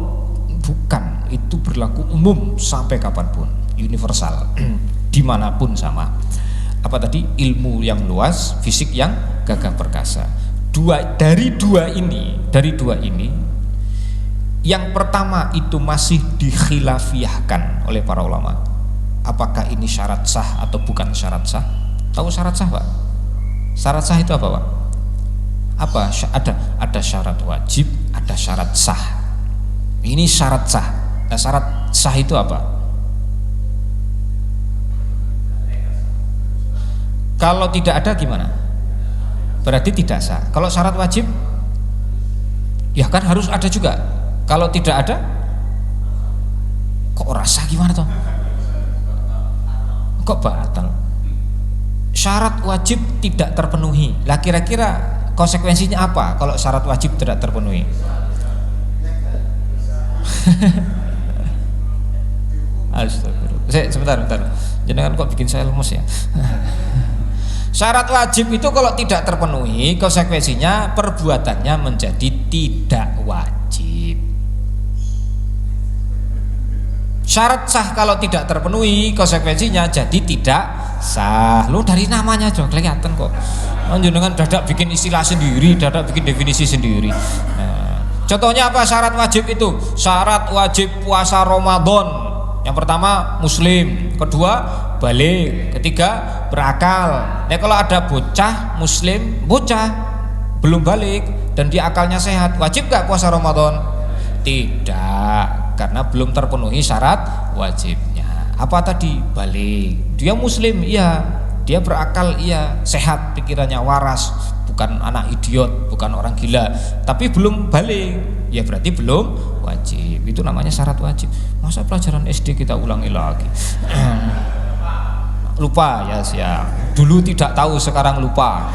bukan. Itu berlaku umum sampai kapanpun, universal, dimanapun sama. Apa tadi? Ilmu yang luas, fisik yang gagah perkasa. Dari dua ini, yang pertama itu masih dikhilafiyahkan oleh para ulama. Apakah ini syarat sah atau bukan syarat sah? Tahu syarat sah, Pak? Syarat sah itu apa, Pak? Apa? Ada syarat wajib, ada syarat sah. Ini syarat sah. Nah, syarat sah itu apa? Kalau tidak ada gimana? Berarti tidak sah. Kalau syarat wajib, ya kan harus ada juga. Kalau tidak ada, kok rasa gimana toh? Kok batal? Syarat wajib tidak terpenuhi. Lah kira-kira konsekuensinya apa kalau syarat wajib tidak terpenuhi? Astagfirullah. Sebentar. Jangan kok bikin saya lemes ya. Syarat wajib itu kalau tidak terpenuhi, konsekuensinya perbuatannya menjadi tidak wajib. Syarat sah kalau tidak terpenuhi, konsekuensinya jadi tidak sah. Lu dari namanya aja kelihatan kok. Jangan dadak bikin istilah sendiri, dadak bikin definisi sendiri. Nah, contohnya apa syarat wajib itu? Syarat wajib puasa Ramadan. Yang pertama muslim, kedua balik, ketiga berakal. Nah, kalau ada bocah muslim, bocah belum balik dan dia akalnya sehat, wajib gak puasa Ramadan? Tidak, karena belum terpenuhi syarat wajibnya. Apa tadi? Balik. Dia muslim, iya. Dia berakal, iya. Sehat pikirannya, waras, bukan anak idiot, bukan orang gila. Tapi belum balik, ya berarti belum wajib. Itu namanya syarat wajib. Masa pelajaran SD kita ulangi lagi? Lupa ya. Dulu tidak tahu, sekarang lupa.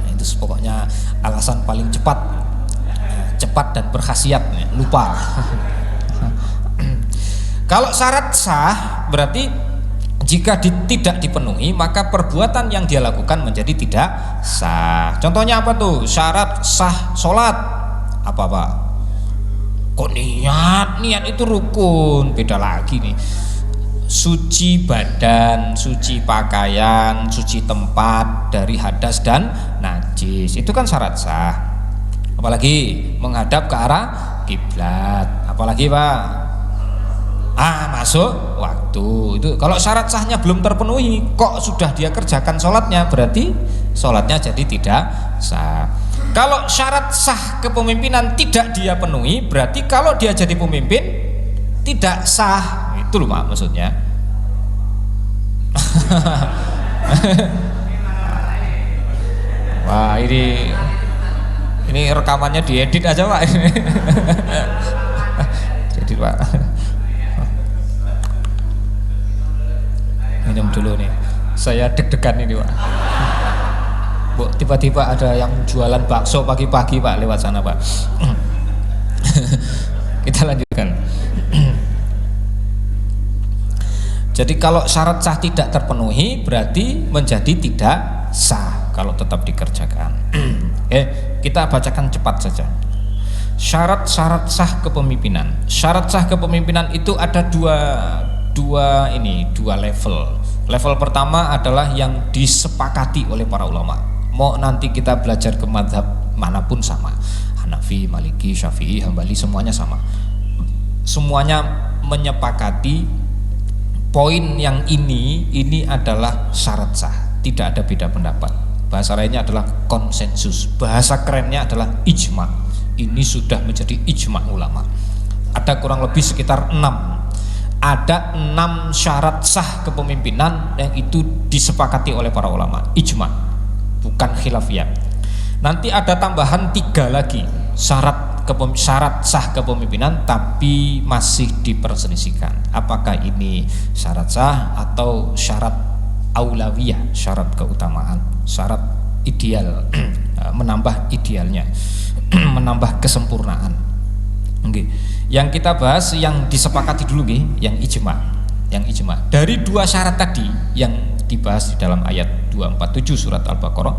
Itu pokoknya alasan paling cepat cepat dan berkhasiat, lupa. Kalau syarat sah berarti jika tidak dipenuhi maka perbuatan yang dia lakukan menjadi tidak sah. Contohnya apa tuh? Syarat sah sholat apa Pak? Kok niat itu rukun, beda lagi nih. Suci badan, suci pakaian, suci tempat dari hadas dan najis, itu kan syarat sah. Apalagi menghadap ke arah kiblat, apalagi Pak? Masuk waktu. Itu kalau syarat sahnya belum terpenuhi kok sudah dia kerjakan sholatnya, berarti sholatnya jadi tidak sah. Kalau syarat sah kepemimpinan tidak dia penuhi, berarti kalau dia jadi pemimpin tidak sah. Itu loh Pak maksudnya. Wah, ini rekamannya diedit aja Pak. Jadi Pak, minum dulu nih, saya deg-degan ini Pak. Bu, tiba-tiba ada yang jualan bakso pagi-pagi Pak lewat sana Pak. Kita lanjutkan. Jadi kalau syarat sah tidak terpenuhi berarti menjadi tidak sah kalau tetap dikerjakan. Kita bacakan cepat saja. Syarat-syarat sah kepemimpinan. Syarat sah kepemimpinan itu ada dua level. Level pertama adalah yang disepakati oleh para ulama. Mau nanti kita belajar ke mazhab manapun sama. Hanafi, Maliki, Syafi'i, Hambali semuanya sama. Semuanya menyepakati poin yang ini adalah syarat sah, tidak ada beda pendapat. Bahasa lainnya adalah konsensus, bahasa kerennya adalah ijma. Ini sudah menjadi ijma ulama. Ada kurang lebih sekitar 6 syarat sah kepemimpinan yang itu disepakati oleh para ulama, ijma, bukan khilafiyah. Nanti ada tambahan 3 lagi syarat sah kepemimpinan tapi masih diperselisihkan apakah ini syarat sah atau syarat aulawiyah, syarat keutamaan, syarat ideal, menambah idealnya, menambah kesempurnaan. Oke. Yang kita bahas yang disepakati dulu yang ijma. Dari 2 syarat tadi yang dibahas di dalam ayat 247 surat Al-Baqarah,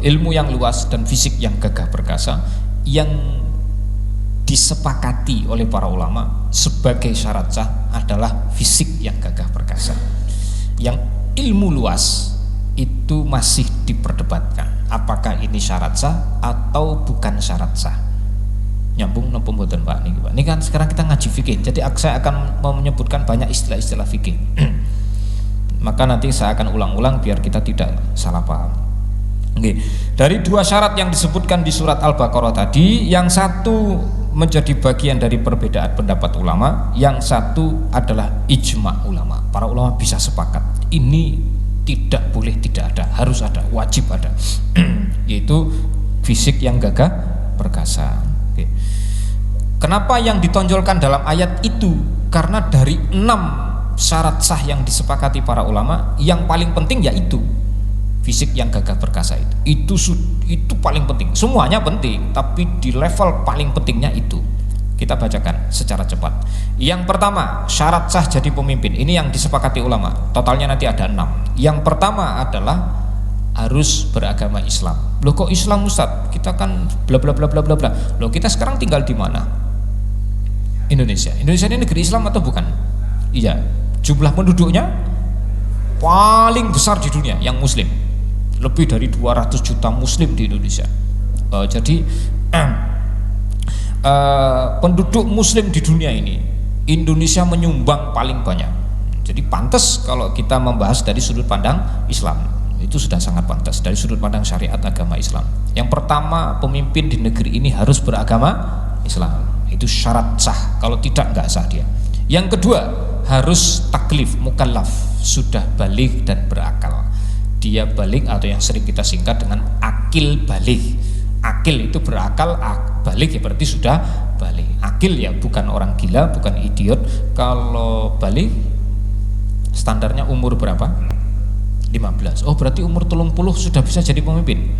ilmu yang luas dan fisik yang gagah perkasa, yang disepakati oleh para ulama sebagai syarat sah adalah fisik yang gagah perkasa. Yang ilmu luas itu masih diperdebatkan apakah ini syarat sah atau bukan syarat sah. Nyambung nopo mboten Pak niki Pak. Ini kan sekarang kita ngaji fikih, jadi saya akan menyebutkan banyak istilah-istilah fikih. Maka nanti saya akan ulang-ulang biar kita tidak salah paham. Oke. Dari 2 syarat yang disebutkan di surat Al-Baqarah tadi, yang satu menjadi bagian dari perbedaan pendapat ulama, yang satu adalah ijma ulama. Para ulama bisa sepakat ini tidak boleh tidak ada, harus ada, wajib ada. Yaitu fisik yang gagah perkasa. Oke. Kenapa yang ditonjolkan dalam ayat itu? Karena dari 6 syarat sah yang disepakati para ulama, yang paling penting yaitu fisik yang gagah perkasa itu paling penting. Semuanya penting, tapi di level paling pentingnya itu. Kita bacakan secara cepat. Yang pertama, syarat sah jadi pemimpin. Ini yang disepakati ulama. Totalnya nanti ada 6. Yang pertama adalah harus beragama Islam. Loh kok Islam Ustaz? Kita kan bla bla bla bla bla bla. Loh kita sekarang tinggal di mana? Indonesia. Indonesia ini negeri Islam atau bukan? Iya. Jumlah penduduknya paling besar di dunia yang muslim. Lebih dari 200 juta muslim di Indonesia. Jadi penduduk muslim di dunia ini, Indonesia menyumbang paling banyak. Jadi pantas kalau kita membahas dari sudut pandang Islam, itu sudah sangat pantas dari sudut pandang syariat agama Islam. Yang pertama, pemimpin di negeri ini harus beragama Islam. Itu syarat sah, kalau tidak enggak sah dia. Yang kedua, harus taklif, mukallaf, sudah baligh dan berakal. Dia baligh atau yang sering kita singkat dengan akil baligh. Akil itu berakal, baligh ya berarti sudah baligh. Akil ya bukan orang gila, bukan idiot. Kalau baligh standarnya umur berapa? 15. Oh berarti umur 30 sudah bisa jadi pemimpin.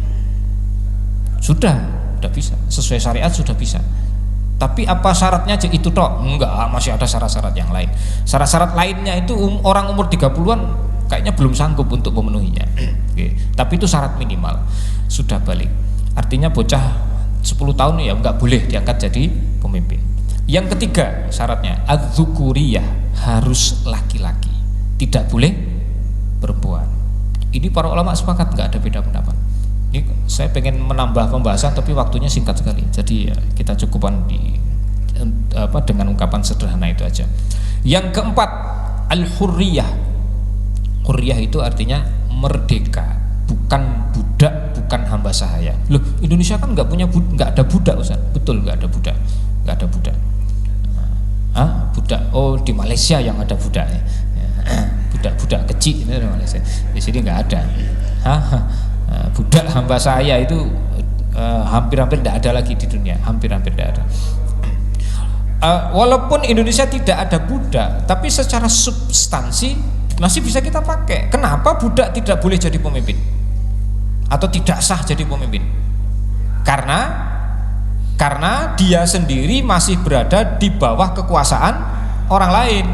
Sudah. udah bisa. Sesuai syariat sudah bisa. Tapi apa syaratnya aja itu tok? Enggak, masih ada syarat-syarat yang lain. Syarat-syarat lainnya itu orang umur 30-an kayaknya belum sanggup untuk memenuhinya. Oke. Tapi itu syarat minimal. Sudah balik. Artinya bocah 10 tahun ya enggak boleh diangkat jadi pemimpin. Yang ketiga syaratnya adzukuriyah, harus laki-laki. Tidak boleh perempuan. Ini para ulama sepakat, enggak ada beda pendapat. Ini saya pengen menambah pembahasan tapi waktunya singkat sekali. Jadi ya, kita cukupan dengan ungkapan sederhana itu aja. Yang keempat, al-hurriyah. Hurriyah itu artinya merdeka, bukan budak, bukan hamba sahaya. Loh, Indonesia kan nggak ada budak, Ustaz. Betul, nggak ada budak. Nggak ada budak. Budak. Oh, di Malaysia yang ada budak. Budak-budak kecil di Malaysia. Di sini nggak ada. Budak hamba sahaya itu hampir-hampir tidak ada lagi di dunia, hampir-hampir tidak ada. Walaupun Indonesia tidak ada budak, tapi secara substansi masih bisa kita pakai. Kenapa budak tidak boleh jadi pemimpin atau tidak sah jadi pemimpin? Karena dia sendiri masih berada di bawah kekuasaan orang lain.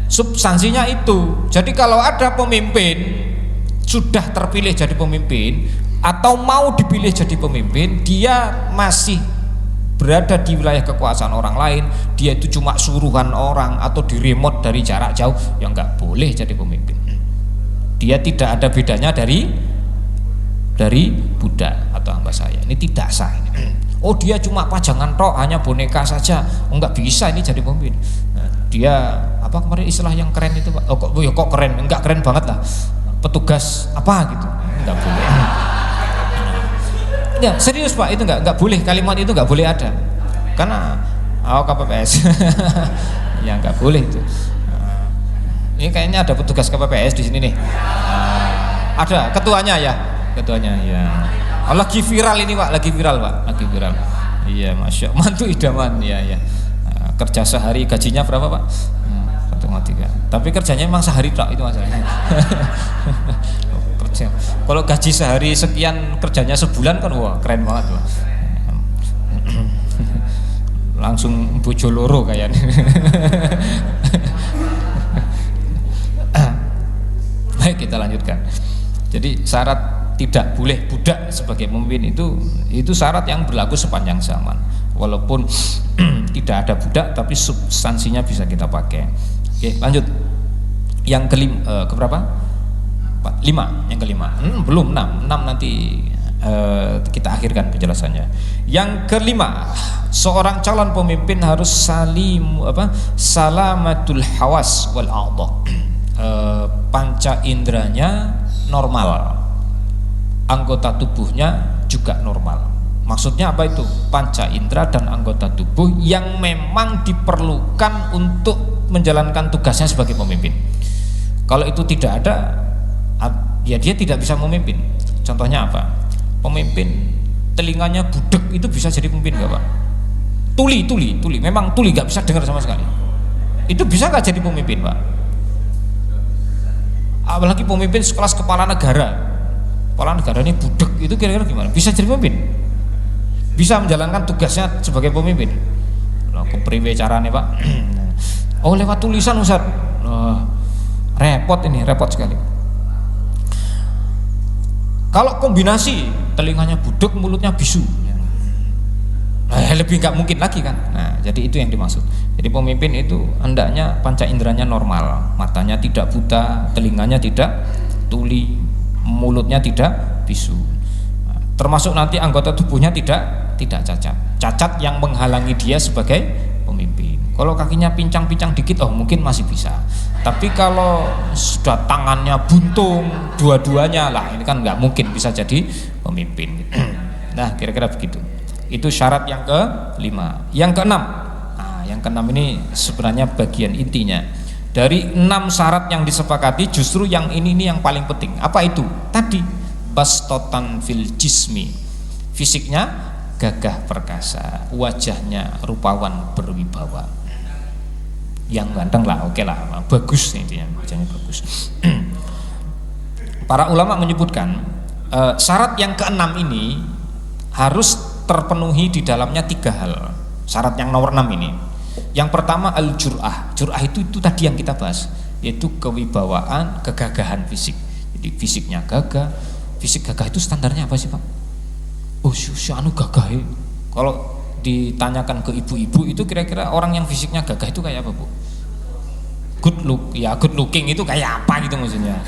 Substansinya itu. Jadi kalau ada pemimpin sudah terpilih jadi pemimpin atau mau dipilih jadi pemimpin, dia masih berada di wilayah kekuasaan orang lain, dia itu cuma suruhan orang atau di remote dari jarak jauh, ya nggak boleh jadi pemimpin. Dia tidak ada bedanya dari budak atau hamba sahaya. Ini tidak sah ini. Oh, dia cuma pajangan tok, hanya boneka saja, oh, nggak bisa ini jadi pemimpin. Nah, dia apa kemarin istilah yang keren itu, Pak? Kok keren? Enggak keren banget lah. Petugas apa gitu, nggak boleh. Ya serius Pak, itu nggak boleh, kalimat itu nggak boleh ada, karena KPPS ya nggak boleh itu. Ini kayaknya ada petugas KPPS di sini nih. Ada ketuanya ya. Lagi viral ini Pak, lagi viral. Iya, masya Allah, mantu idaman ya. Kerja sehari gajinya berapa Pak? 1,3. Tapi kerjanya memang sehari tak, itu masalahnya. Kerja. Kalau gaji sehari sekian, kerjanya sebulan kan wah keren banget loh. Langsung bojo loro kayaknya. Baik, kita lanjutkan. Jadi syarat tidak boleh budak sebagai pemimpin itu syarat yang berlaku sepanjang zaman. Walaupun tidak ada budak, tapi substansinya bisa kita pakai. Oke, lanjut. Yang keberapa? 5. Yang kelima. Belum 6 nanti kita akhirkan penjelasannya. Yang kelima, seorang calon pemimpin harus salamatul hawas wal a'dha. Panca inderanya normal, anggota tubuhnya juga normal. Maksudnya apa itu? Panca indera dan anggota tubuh yang memang diperlukan untuk menjalankan tugasnya sebagai pemimpin. Kalau itu tidak ada, ya dia tidak bisa memimpin. Contohnya apa? Pemimpin telinganya budek itu bisa jadi pemimpin nggak Pak? Tuli, memang tuli nggak bisa dengar sama sekali. Itu bisa nggak jadi pemimpin Pak? Apalagi pemimpin sekelas kepala negara ini budek, itu kira-kira gimana? Bisa jadi pemimpin? Bisa menjalankan tugasnya sebagai pemimpin? Kepriwe carane Pak? Oh, lewat tulisan Ustaz. Repot sekali. Kalau kombinasi telinganya budek, mulutnya bisu, lebih nggak mungkin lagi kan. Nah, jadi itu yang dimaksud. Jadi pemimpin itu hendaknya panca inderanya normal, matanya tidak buta, telinganya tidak tuli, mulutnya tidak bisu. Termasuk nanti anggota tubuhnya tidak cacat yang menghalangi dia sebagai pemimpin. Kalau kakinya pincang-pincang dikit, mungkin masih bisa. Tapi kalau sudah tangannya buntung dua-duanya lah, ini kan nggak mungkin bisa jadi pemimpin. Nah, kira-kira begitu. Itu syarat yang ke-5. Yang ke-6. Nah, yang ke-6 ini sebenarnya bagian intinya. Dari 6 syarat yang disepakati, justru yang ini yang paling penting. Apa itu? Tadi bastotan fil jismi. Fisiknya gagah perkasa, wajahnya rupawan berwibawa. Yang ganteng lah, oke lah, bagus intinya, wajahnya bagus. Para ulama menyebutkan syarat yang ke-6 ini harus terpenuhi di dalamnya 3 hal. Syarat yang nomor 6 ini. Yang pertama al-jur'ah. Jur'ah itu tadi yang kita bahas, yaitu kewibawaan, kegagahan fisik. Jadi fisiknya gagah. Fisik gagah itu standarnya apa sih, Pak? Oh, anu gagah. Kalau ditanyakan ke ibu-ibu itu kira-kira orang yang fisiknya gagah itu kayak apa, Bu? Good looking itu kayak apa gitu maksudnya.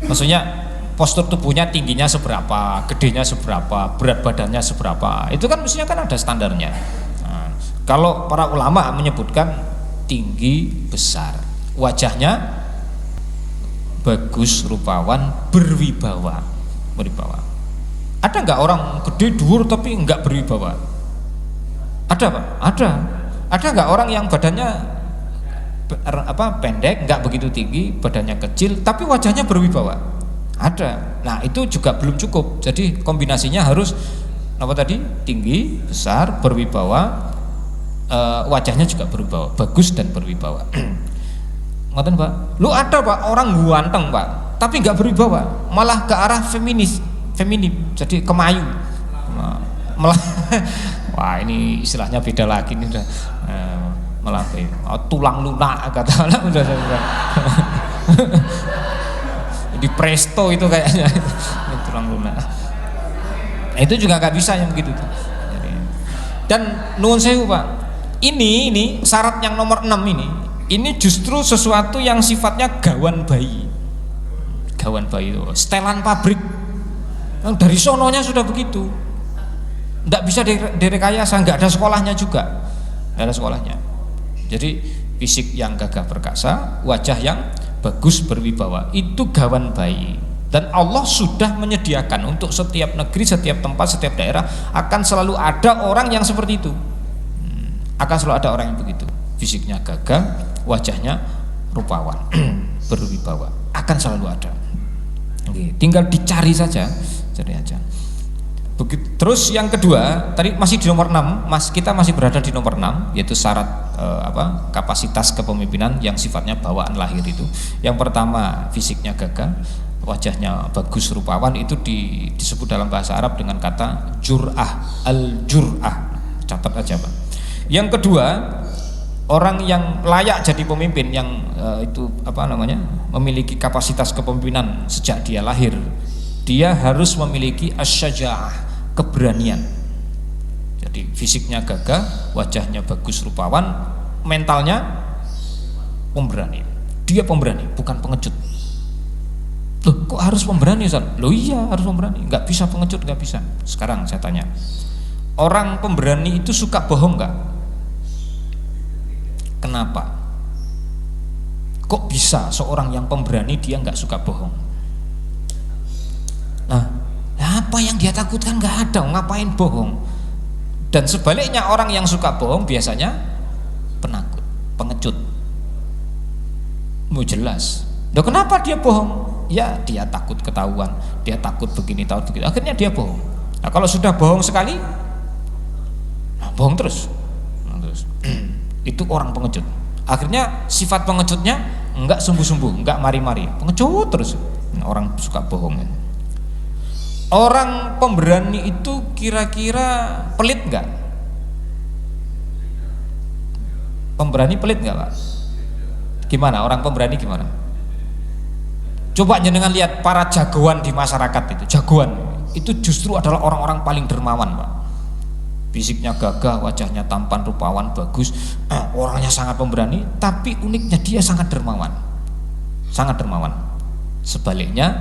Maksudnya postur tubuhnya tingginya seberapa, gedenya seberapa, berat badannya seberapa. Itu kan mestinya kan ada standarnya. Nah, kalau para ulama menyebutkan tinggi, besar, wajahnya bagus, rupawan, berwibawa. Ada nggak orang gede dhuwur tapi nggak berwibawa? Ada, Pak? Ada nggak orang yang badannya pendek, nggak begitu tinggi, badannya kecil tapi wajahnya berwibawa? Ada. Nah, itu juga belum cukup. Jadi kombinasinya harus apa tadi? Tinggi, besar, berwibawa, wajahnya juga berwibawa, bagus dan berwibawa. Ngoten, Pak? Lu ada, Pak, orang ganteng, Pak, tapi nggak berwibawa, malah ke arah feminim, jadi kemayu. Malah wah, ini istilahnya beda lagi nih, udah malah tulang lunak kata anak udah. Di presto itu kayaknya tulang lunak. Nah, itu juga nggak bisa yang begitu. Dan nuwun sewu, Pak, ini syarat yang nomor 6 ini justru sesuatu yang sifatnya gawan bayi itu, setelan pabrik. Dari sononya sudah begitu, nggak bisa direkayasa, nggak ada sekolahnya juga, nggak ada sekolahnya. Jadi fisik yang gagah perkasa, wajah yang bagus berwibawa, itu gawan bayi. Dan Allah sudah menyediakan untuk setiap negeri, setiap tempat, setiap daerah akan selalu ada orang yang seperti itu. Akan selalu ada orang yang begitu, fisiknya gagah, wajahnya rupawan, berwibawa, akan selalu ada. Tinggal dicari saja, cari aja. Begitu. Terus yang kedua, tadi masih di nomor 6, kita masih berada di nomor 6, yaitu syarat kapasitas kepemimpinan yang sifatnya bawaan lahir itu. Yang pertama, fisiknya gagah, wajahnya bagus, rupawan, itu disebut dalam bahasa Arab dengan kata jur'ah, al-jur'ah. Catat aja, Pak. Yang kedua, orang yang layak jadi pemimpin yang memiliki kapasitas kepemimpinan sejak dia lahir, dia harus memiliki asyaja'ah, keberanian. Jadi fisiknya gagah, wajahnya bagus, rupawan, mentalnya pemberani. Dia pemberani, bukan pengecut. Loh, kok harus pemberani, Ustaz? Loh, iya harus pemberani, nggak bisa pengecut, nggak bisa. Sekarang saya tanya, orang pemberani itu suka bohong nggak? Kenapa? Kok bisa seorang yang pemberani dia nggak suka bohong? Nah, apa yang dia takutkan nggak ada, ngapain bohong? Dan sebaliknya orang yang suka bohong biasanya penakut, pengecut. Mau jelas. Loh, kenapa dia bohong? Ya dia takut ketahuan, dia takut begini, takut begitu. Akhirnya dia bohong. Nah, kalau sudah bohong sekali, nah, bohong terus. Itu orang pengecut. Akhirnya sifat pengecutnya enggak sumbu-sumbu, enggak mari-mari, pengecut terus. Orang suka bohong. Orang pemberani itu kira-kira pelit enggak? Pemberani pelit enggak, Pak? Gimana orang pemberani gimana? Coba jenengan lihat para jagoan di masyarakat itu. Jagoan itu justru adalah orang-orang paling dermawan, Pak. Fisiknya gagah, wajahnya tampan, rupawan, bagus, orangnya sangat pemberani, tapi uniknya dia sangat dermawan. Sangat dermawan. Sebaliknya,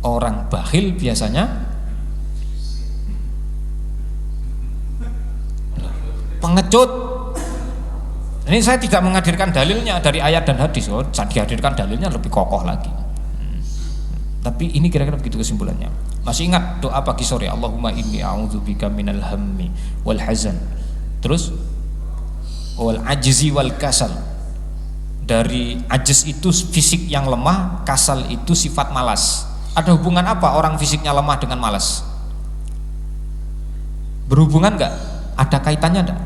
orang bakhil biasanya pengecut. Ini saya tidak menghadirkan dalilnya dari ayat dan hadis. Saya dihadirkan dalilnya lebih kokoh lagi. Tapi ini kira-kira begitu kesimpulannya. Masih ingat doa pagi sore, Allahumma inni a'udzubika minal hammi wal hazan, terus wal ajzi wal kasal. Dari ajz itu fisik yang lemah, kasal itu sifat malas. Ada hubungan apa orang fisiknya lemah dengan malas? Berhubungan enggak? Ada kaitannya enggak?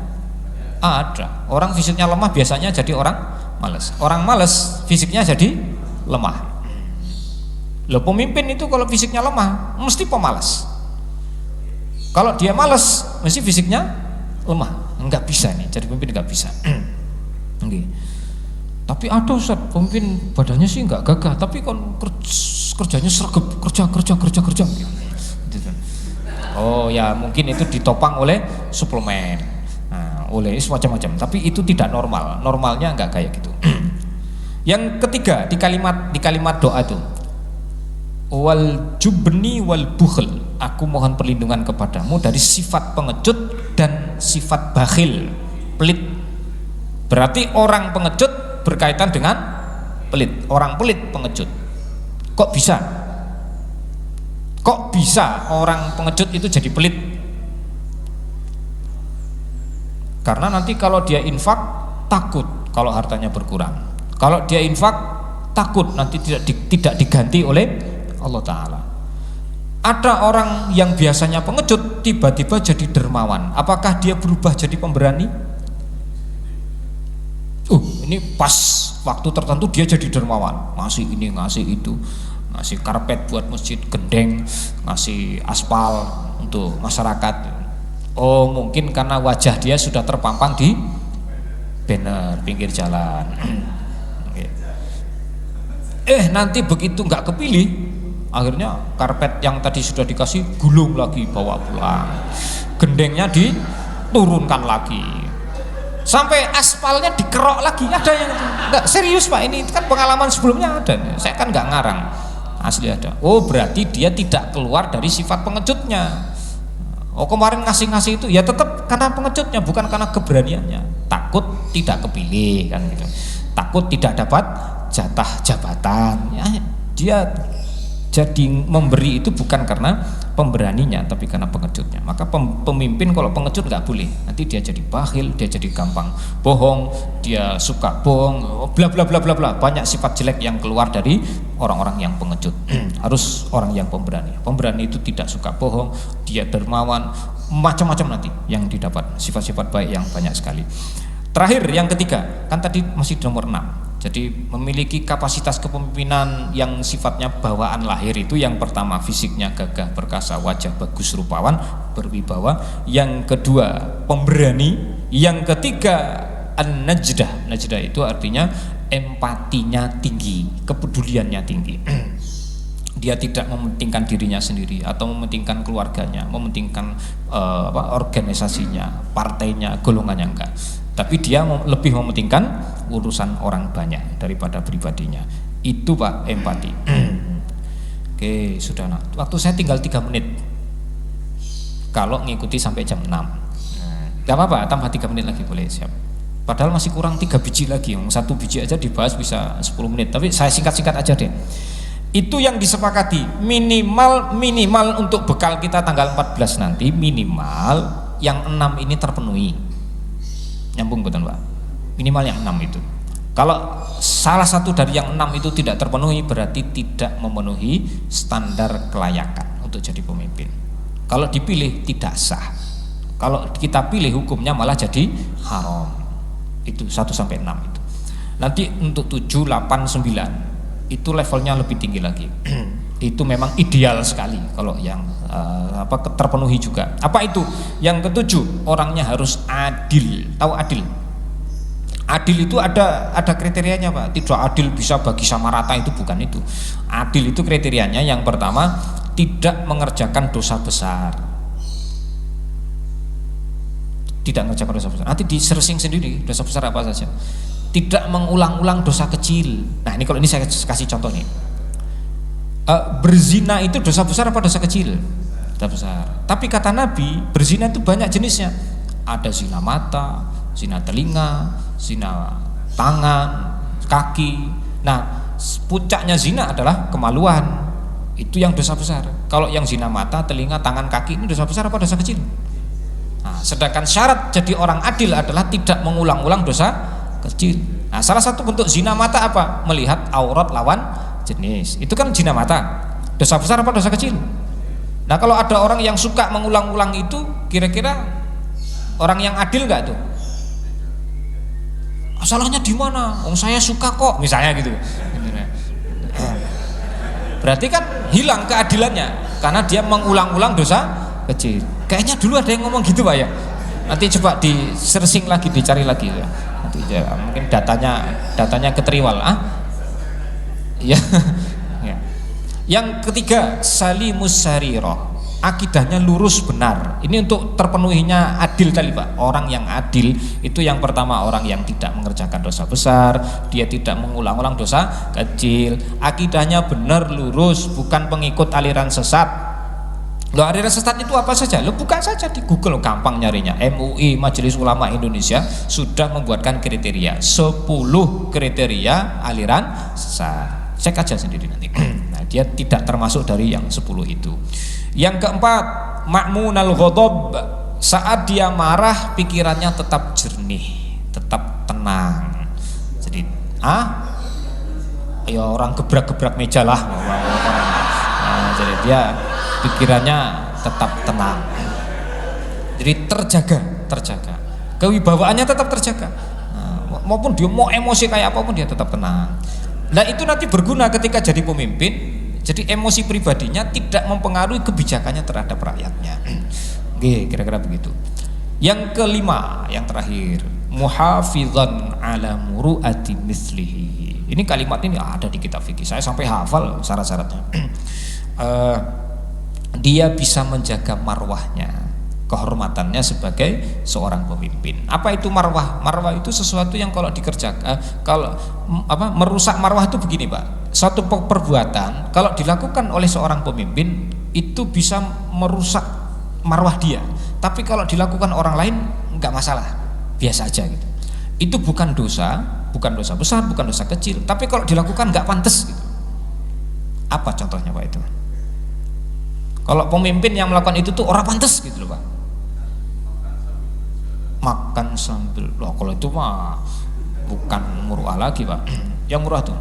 Ada. Orang fisiknya lemah biasanya jadi orang malas. Orang malas fisiknya jadi lemah. Loh, pemimpin itu kalau fisiknya lemah mesti pemalas. Kalau dia malas, mesti fisiknya lemah, nggak bisa nih, jadi pemimpin nggak bisa. Okay. Tapi ada Ustaz, pemimpin badannya sih nggak gagah, tapi kan kerjanya sergap, kerja. Gitu. Oh ya, mungkin itu ditopang oleh suplemen, oleh semacam-macam. Tapi itu tidak normal, normalnya nggak kayak gitu. Yang ketiga di kalimat doa itu, wal jubni wal bukhl, aku mohon perlindungan kepadamu dari sifat pengecut dan sifat bakhil, pelit. Berarti orang pengecut berkaitan dengan pelit, orang pelit pengecut. Kok bisa orang pengecut itu jadi pelit? Karena nanti kalau dia infak takut kalau hartanya berkurang, kalau dia infak takut nanti tidak diganti oleh Allah Ta'ala. Ada orang yang biasanya pengecut tiba-tiba jadi dermawan, apakah dia berubah jadi pemberani? Ini pas waktu tertentu dia jadi dermawan, ngasih ini ngasih itu, ngasih karpet buat masjid, gendeng, ngasih aspal untuk masyarakat. Oh mungkin karena wajah dia sudah terpampang di banner pinggir jalan. Nanti begitu nggak kepilih, akhirnya karpet yang tadi sudah dikasih gulung lagi, bawa pulang, gendengnya diturunkan lagi, sampai aspalnya dikerok lagi. Ada yang itu nggak serius Pak, ini kan pengalaman sebelumnya ada, saya kan nggak ngarang, asli ada. Oh berarti dia tidak keluar dari sifat pengecutnya. Oh kemarin ngasih itu ya tetap karena pengecutnya, bukan karena keberaniannya. Takut tidak kepilih kan gitu, takut tidak dapat jatah jabatan ya, dia jadi memberi itu bukan karena pemberaninya tapi karena pengecutnya. Maka pemimpin kalau pengecut nggak boleh, nanti dia jadi bakhil, dia jadi gampang bohong, dia suka bohong, bla bla bla bla bla, banyak sifat jelek yang keluar dari orang-orang yang pengecut. Harus orang yang pemberani itu tidak suka bohong, dia dermawan, macam-macam nanti yang didapat, sifat-sifat baik yang banyak sekali. Terakhir yang ketiga, kan tadi masih nomor 6. Jadi memiliki kapasitas kepemimpinan yang sifatnya bawaan lahir itu yang pertama fisiknya gagah perkasa, wajah bagus, rupawan, berwibawa. Yang kedua pemberani. Yang ketiga an-najdah. Najdah itu artinya empatinya tinggi, kepeduliannya tinggi. Dia tidak mementingkan dirinya sendiri atau mementingkan keluarganya, mementingkan organisasinya, partainya, golongannya, enggak. Tapi dia lebih mementingkan urusan orang banyak daripada pribadinya. Itu Pak, empati. Oke, sudah. Waktu saya tinggal 3 menit. Kalau ngikuti sampai jam 6. Gak apa-apa, tambah 3 menit lagi boleh, siap. Padahal masih kurang 3 biji lagi. 1 biji aja dibahas bisa 10 menit. Tapi saya singkat-singkat aja deh. Itu yang disepakati, minimal untuk bekal kita tanggal 14 nanti, minimal yang 6 ini terpenuhi. Nyambung betul Pak? Minimal yang 6 itu. Kalau salah satu dari yang 6 itu tidak terpenuhi, berarti tidak memenuhi standar kelayakan untuk jadi pemimpin. Kalau dipilih tidak sah. Kalau kita pilih hukumnya malah jadi haram. Itu 1 sampai 6 itu. Nanti untuk 7, 8, 9 itu levelnya lebih tinggi lagi. Itu memang ideal sekali kalau yang terpenuhi juga. Apa itu? Yang ketujuh, orangnya harus adil. Tahu adil? Adil itu ada kriterianya Pak. Tidak adil bisa bagi sama rata, itu bukan itu. Adil itu kriterianya yang pertama tidak mengerjakan dosa besar. Tidak mengerjakan dosa besar. Nanti di-searching sendiri dosa besar apa saja. Tidak mengulang-ulang dosa kecil. Nah ini kalau ini saya kasih contoh nih. Berzina itu dosa besar apa dosa kecil? Dosa besar. Tapi kata Nabi, berzina itu banyak jenisnya. Ada zina mata, zina telinga, zina tangan, kaki. Nah, puncaknya zina adalah kemaluan. Itu yang dosa besar. Kalau yang zina mata, telinga, tangan, kaki ini dosa besar apa dosa kecil? Nah, sedangkan syarat jadi orang adil adalah tidak mengulang-ulang dosa kecil. Nah, salah satu bentuk zina mata apa? Melihat aurat lawan jenis. Itu kan zina mata. Dosa besar apa dosa kecil? Nah, kalau ada orang yang suka mengulang-ulang itu, kira-kira orang yang adil nggak tuh? Salahnya di mana? Saya suka kok, misalnya gitu. Berarti kan hilang keadilannya karena dia mengulang-ulang dosa kecil. Kayaknya dulu ada yang ngomong gitu Pak ya. Nanti coba di searching lagi, dicari lagi ya. Nanti ya, mungkin datanya keteriwal. Ya. Ya. Yang ketiga, salimus sarirah. Akidahnya lurus benar. Ini untuk terpenuhinya adil tadi Pak. Orang yang adil itu yang pertama orang yang tidak mengerjakan dosa besar, dia tidak mengulang-ulang dosa kecil. Akidahnya benar lurus, bukan pengikut aliran sesat. Loh, aliran sesat itu apa saja? Lo buka saja di Google, gampang nyarinya. MUI Majelis Ulama Indonesia sudah membuatkan kriteria 10 kriteria aliran sesat. Cek aja sendiri nanti. Nah, dia tidak termasuk dari yang 10 itu. Yang keempat, ma'munal ghadab. Saat dia marah, pikirannya tetap jernih, tetap tenang. Jadi, ya orang gebrak-gebrak meja lah. Nah, jadi dia pikirannya tetap tenang. Jadi terjaga. Kewibawaannya tetap terjaga. Nah, maupun dia mau emosi kayak apapun dia tetap tenang. Nah, itu nanti berguna ketika jadi pemimpin. Jadi emosi pribadinya tidak mempengaruhi kebijakannya terhadap rakyatnya. Oke, kira-kira begitu. Yang kelima, yang terakhir, muhafizan ala muru'ati mislihi. Ini kalimat ini ada di kitab fikih. Saya sampai hafal syarat-syaratnya. Dia bisa menjaga marwahnya, kehormatannya sebagai seorang pemimpin. Apa itu marwah? Marwah itu sesuatu yang kalau dikerjakan, merusak marwah itu begini Pak. Suatu perbuatan kalau dilakukan oleh seorang pemimpin itu bisa merusak marwah dia. Tapi kalau dilakukan orang lain nggak masalah, biasa aja gitu. Itu bukan dosa besar, bukan dosa kecil. Tapi kalau dilakukan nggak pantas gitu. Apa contohnya Pak itu? Kalau pemimpin yang melakukan itu tuh orang pantas gitu loh Pak. Makan sambil, loh kalau itu mah bukan muruah lagi Pak. Yang murah tuh.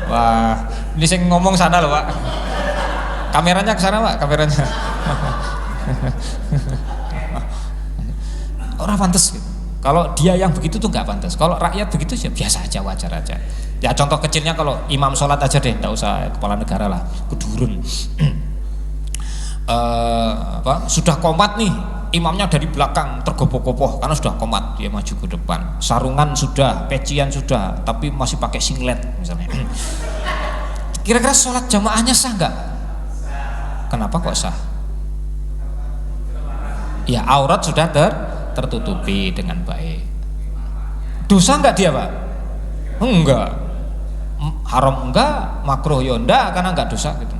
Wah, ini saya ngomong sana loh Pak. Kameranya ke sana Pak, kameranya. Orang pantas gitu. Kalau dia yang begitu tuh nggak pantas. Kalau rakyat begitu ya biasa aja, wajar aja. Ya contoh kecilnya kalau imam sholat aja deh, nggak usah kepala negara lah, kudurun. Sudah komat nih, imamnya dari belakang tergopoh-gopoh karena sudah komat, dia maju ke depan. Sarungan sudah, pecian sudah, tapi masih pakai singlet misalnya. Kira-kira sholat jamaahnya sah nggak? Kenapa kok sah? Ya aurat sudah tertutupi dengan baik. Dosa enggak dia Pak? Enggak. Haram enggak, makruh ya enggak, karena enggak dosa gitu.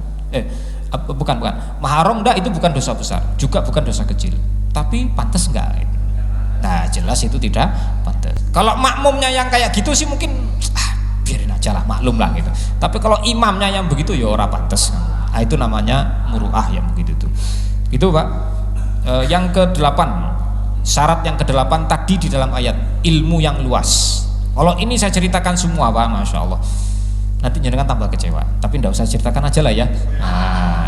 Bukan. Haram enggak, itu bukan dosa besar, juga bukan dosa kecil. Tapi pantas enggak? Nah, jelas itu tidak pantas. Kalau makmumnya yang kayak gitu sih mungkin biarin aja lah, maklum lah gitu. Tapi kalau imamnya yang begitu ya ora pantas. Nah, itu namanya muruah yang begitu tuh. Itu Pak. Yang ke-8, syarat yang ke-8 tadi di dalam ayat, ilmu yang luas. Kalau ini saya ceritakan semua Pak, Masya Allah, nanti jenengan tambah kecewa. Tapi enggak usah ceritakan aja lah ya. Nah,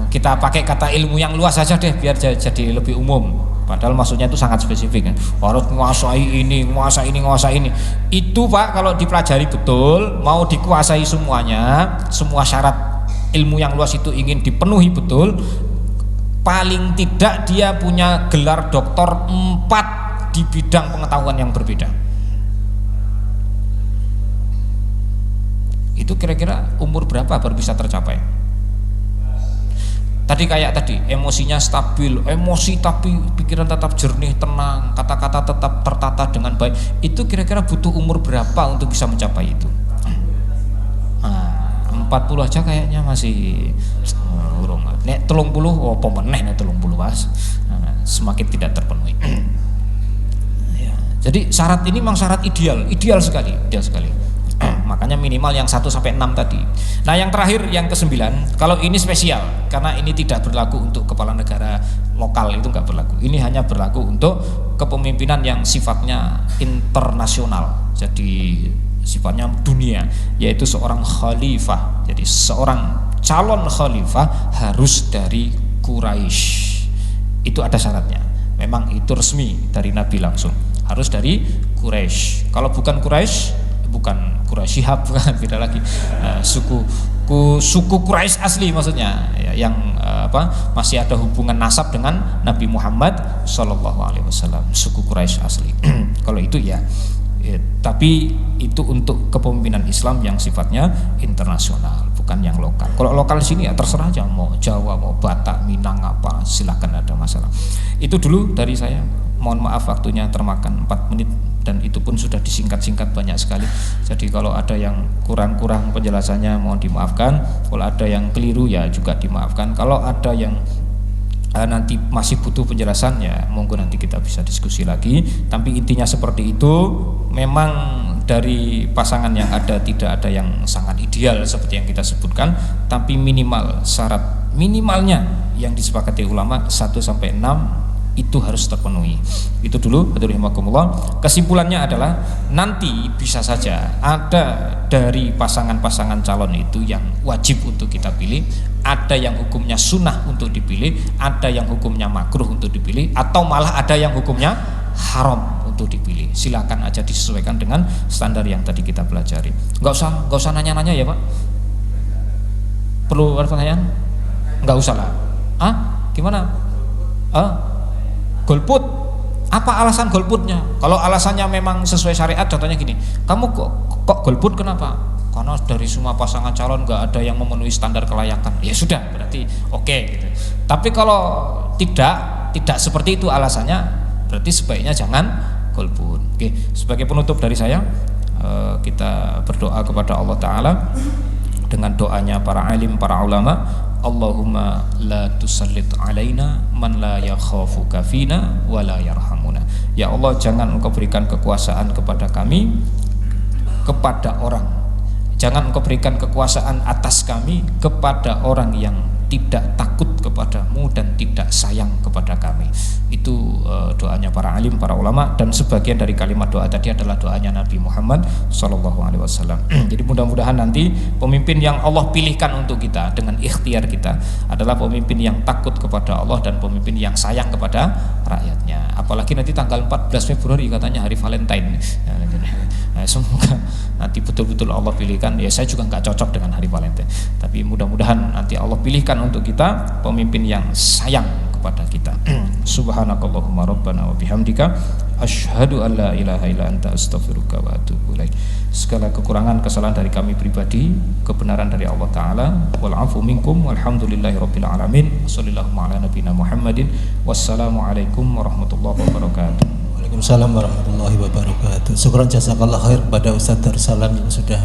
kita pakai kata ilmu yang luas saja deh, biar jadi lebih umum. Padahal maksudnya itu sangat spesifik kan. Harus menguasai ini. Itu Pak, kalau dipelajari betul, mau dikuasai semuanya, semua syarat ilmu yang luas itu ingin dipenuhi betul, paling tidak dia punya gelar doktor 4 di bidang pengetahuan yang berbeda. Itu kira-kira umur berapa baru bisa tercapai? Tadi emosinya stabil, emosi tapi pikiran tetap jernih, tenang, kata-kata tetap tertata dengan baik. Itu kira-kira butuh umur berapa untuk bisa mencapai itu? 40 aja kayaknya masih urung. Nek 30 apa meneh nek 30 Mas. Semakin tidak terpenuhi. Ya, jadi syarat ini memang syarat ideal sekali. Makanya minimal yang 1 sampai 6 tadi. Nah, yang terakhir yang ke-9, kalau ini spesial karena ini tidak berlaku untuk kepala negara lokal, itu enggak berlaku. Ini hanya berlaku untuk kepemimpinan yang sifatnya internasional. Jadi sifatnya dunia, yaitu seorang khalifah. Jadi seorang calon khalifah harus dari Quraisy. Itu ada syaratnya. Memang itu resmi dari Nabi langsung. Harus dari Quraisy. Kalau bukan Quraisy, bukan Quraisy Shihab, bukan, beda lagi. Suku suku Quraisy asli maksudnya ya, yang masih ada hubungan nasab dengan Nabi Muhammad Shallallahu Alaihi Wasallam, suku Quraisy asli. Kalau itu ya, tapi itu untuk kepemimpinan Islam yang sifatnya internasional, bukan yang lokal. Kalau lokal sini ya terserah aja, mau Jawa, mau Batak, Minang, apa silakan, ada masalah. Itu dulu dari saya. Mohon maaf waktunya termakan 4 menit dan itu pun sudah disingkat-singkat banyak sekali. Jadi kalau ada yang kurang-kurang penjelasannya mohon dimaafkan. Kalau ada yang keliru ya juga dimaafkan. Kalau ada yang nanti masih butuh penjelasan ya monggo nanti kita bisa diskusi lagi. Tapi intinya seperti itu. Memang dari pasangan yang ada tidak ada yang sangat ideal seperti yang kita sebutkan, tapi minimal syarat minimalnya yang disepakati ulama 1 sampai 6 itu harus terpenuhi. Itu dulu, hadirahimahkumullah. Kesimpulannya adalah nanti bisa saja ada dari pasangan-pasangan calon itu yang wajib untuk kita pilih, ada yang hukumnya sunnah untuk dipilih, ada yang hukumnya makruh untuk dipilih, atau malah ada yang hukumnya haram untuk dipilih. Silakan aja disesuaikan dengan standar yang tadi kita pelajari. Nggak usah nanya-nanya ya Pak. Perlu pertanyaan? Nggak usah lah. Gimana? Golput, apa alasan golputnya? Kalau alasannya memang sesuai syariat, contohnya gini, kamu kok golput kenapa? Karena dari semua pasangan calon nggak ada yang memenuhi standar kelayakan. Ya sudah, berarti oke gitu. Tapi kalau tidak seperti itu alasannya, berarti sebaiknya jangan golput. Oke, sebagai penutup dari saya, kita berdoa kepada Allah Ta'ala dengan doanya para alim, para ulama. Allahumma la tusallit alaina man la yakhafuka fina wa la yarhamuna. Ya Allah, jangan Engkau berikan kekuasaan kepada kami, kepada orang. Jangan Engkau berikan kekuasaan atas kami kepada orang yang tidak takut kepadamu dan tidak sayang kepada kami. Itu doanya para alim, para ulama, dan sebagian dari kalimat doa tadi adalah doanya Nabi Muhammad SAW. Jadi mudah-mudahan nanti pemimpin yang Allah pilihkan untuk kita dengan ikhtiar kita adalah pemimpin yang takut kepada Allah dan pemimpin yang sayang kepada rakyatnya. Apalagi nanti tanggal 14 Februari katanya hari Valentine. Semoga nanti betul-betul Allah pilihkan. Ya saya juga nggak cocok dengan hari Valentine, tapi mudah-mudahan nanti Allah pilihkan untuk kita pemimpin yang sayang kepada kita. Subhanakallahumma rabbana wa bihamdika asyhadu an la ilaha illa anta astaghfiruka wa atubu ilaik. Segala kekurangan kesalahan dari kami pribadi, kebenaran dari Allah Ta'ala. Wal afu minkum walhamdulillahi rabbil alamin. Shallallahu ala nabiyina Muhammadin. Wassalamualaikum warahmatullahi wabarakatuh. Waalaikumsalam warahmatullahi wabarakatuh. Syukran jazakallah khair pada Ustadz Darussalam yang sudah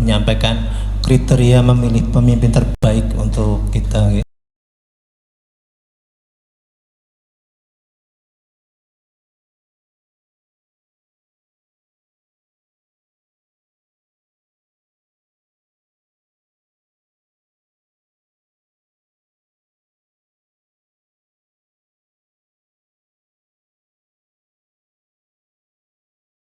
menyampaikan kriteria memilih pemimpin terbaik untuk kita.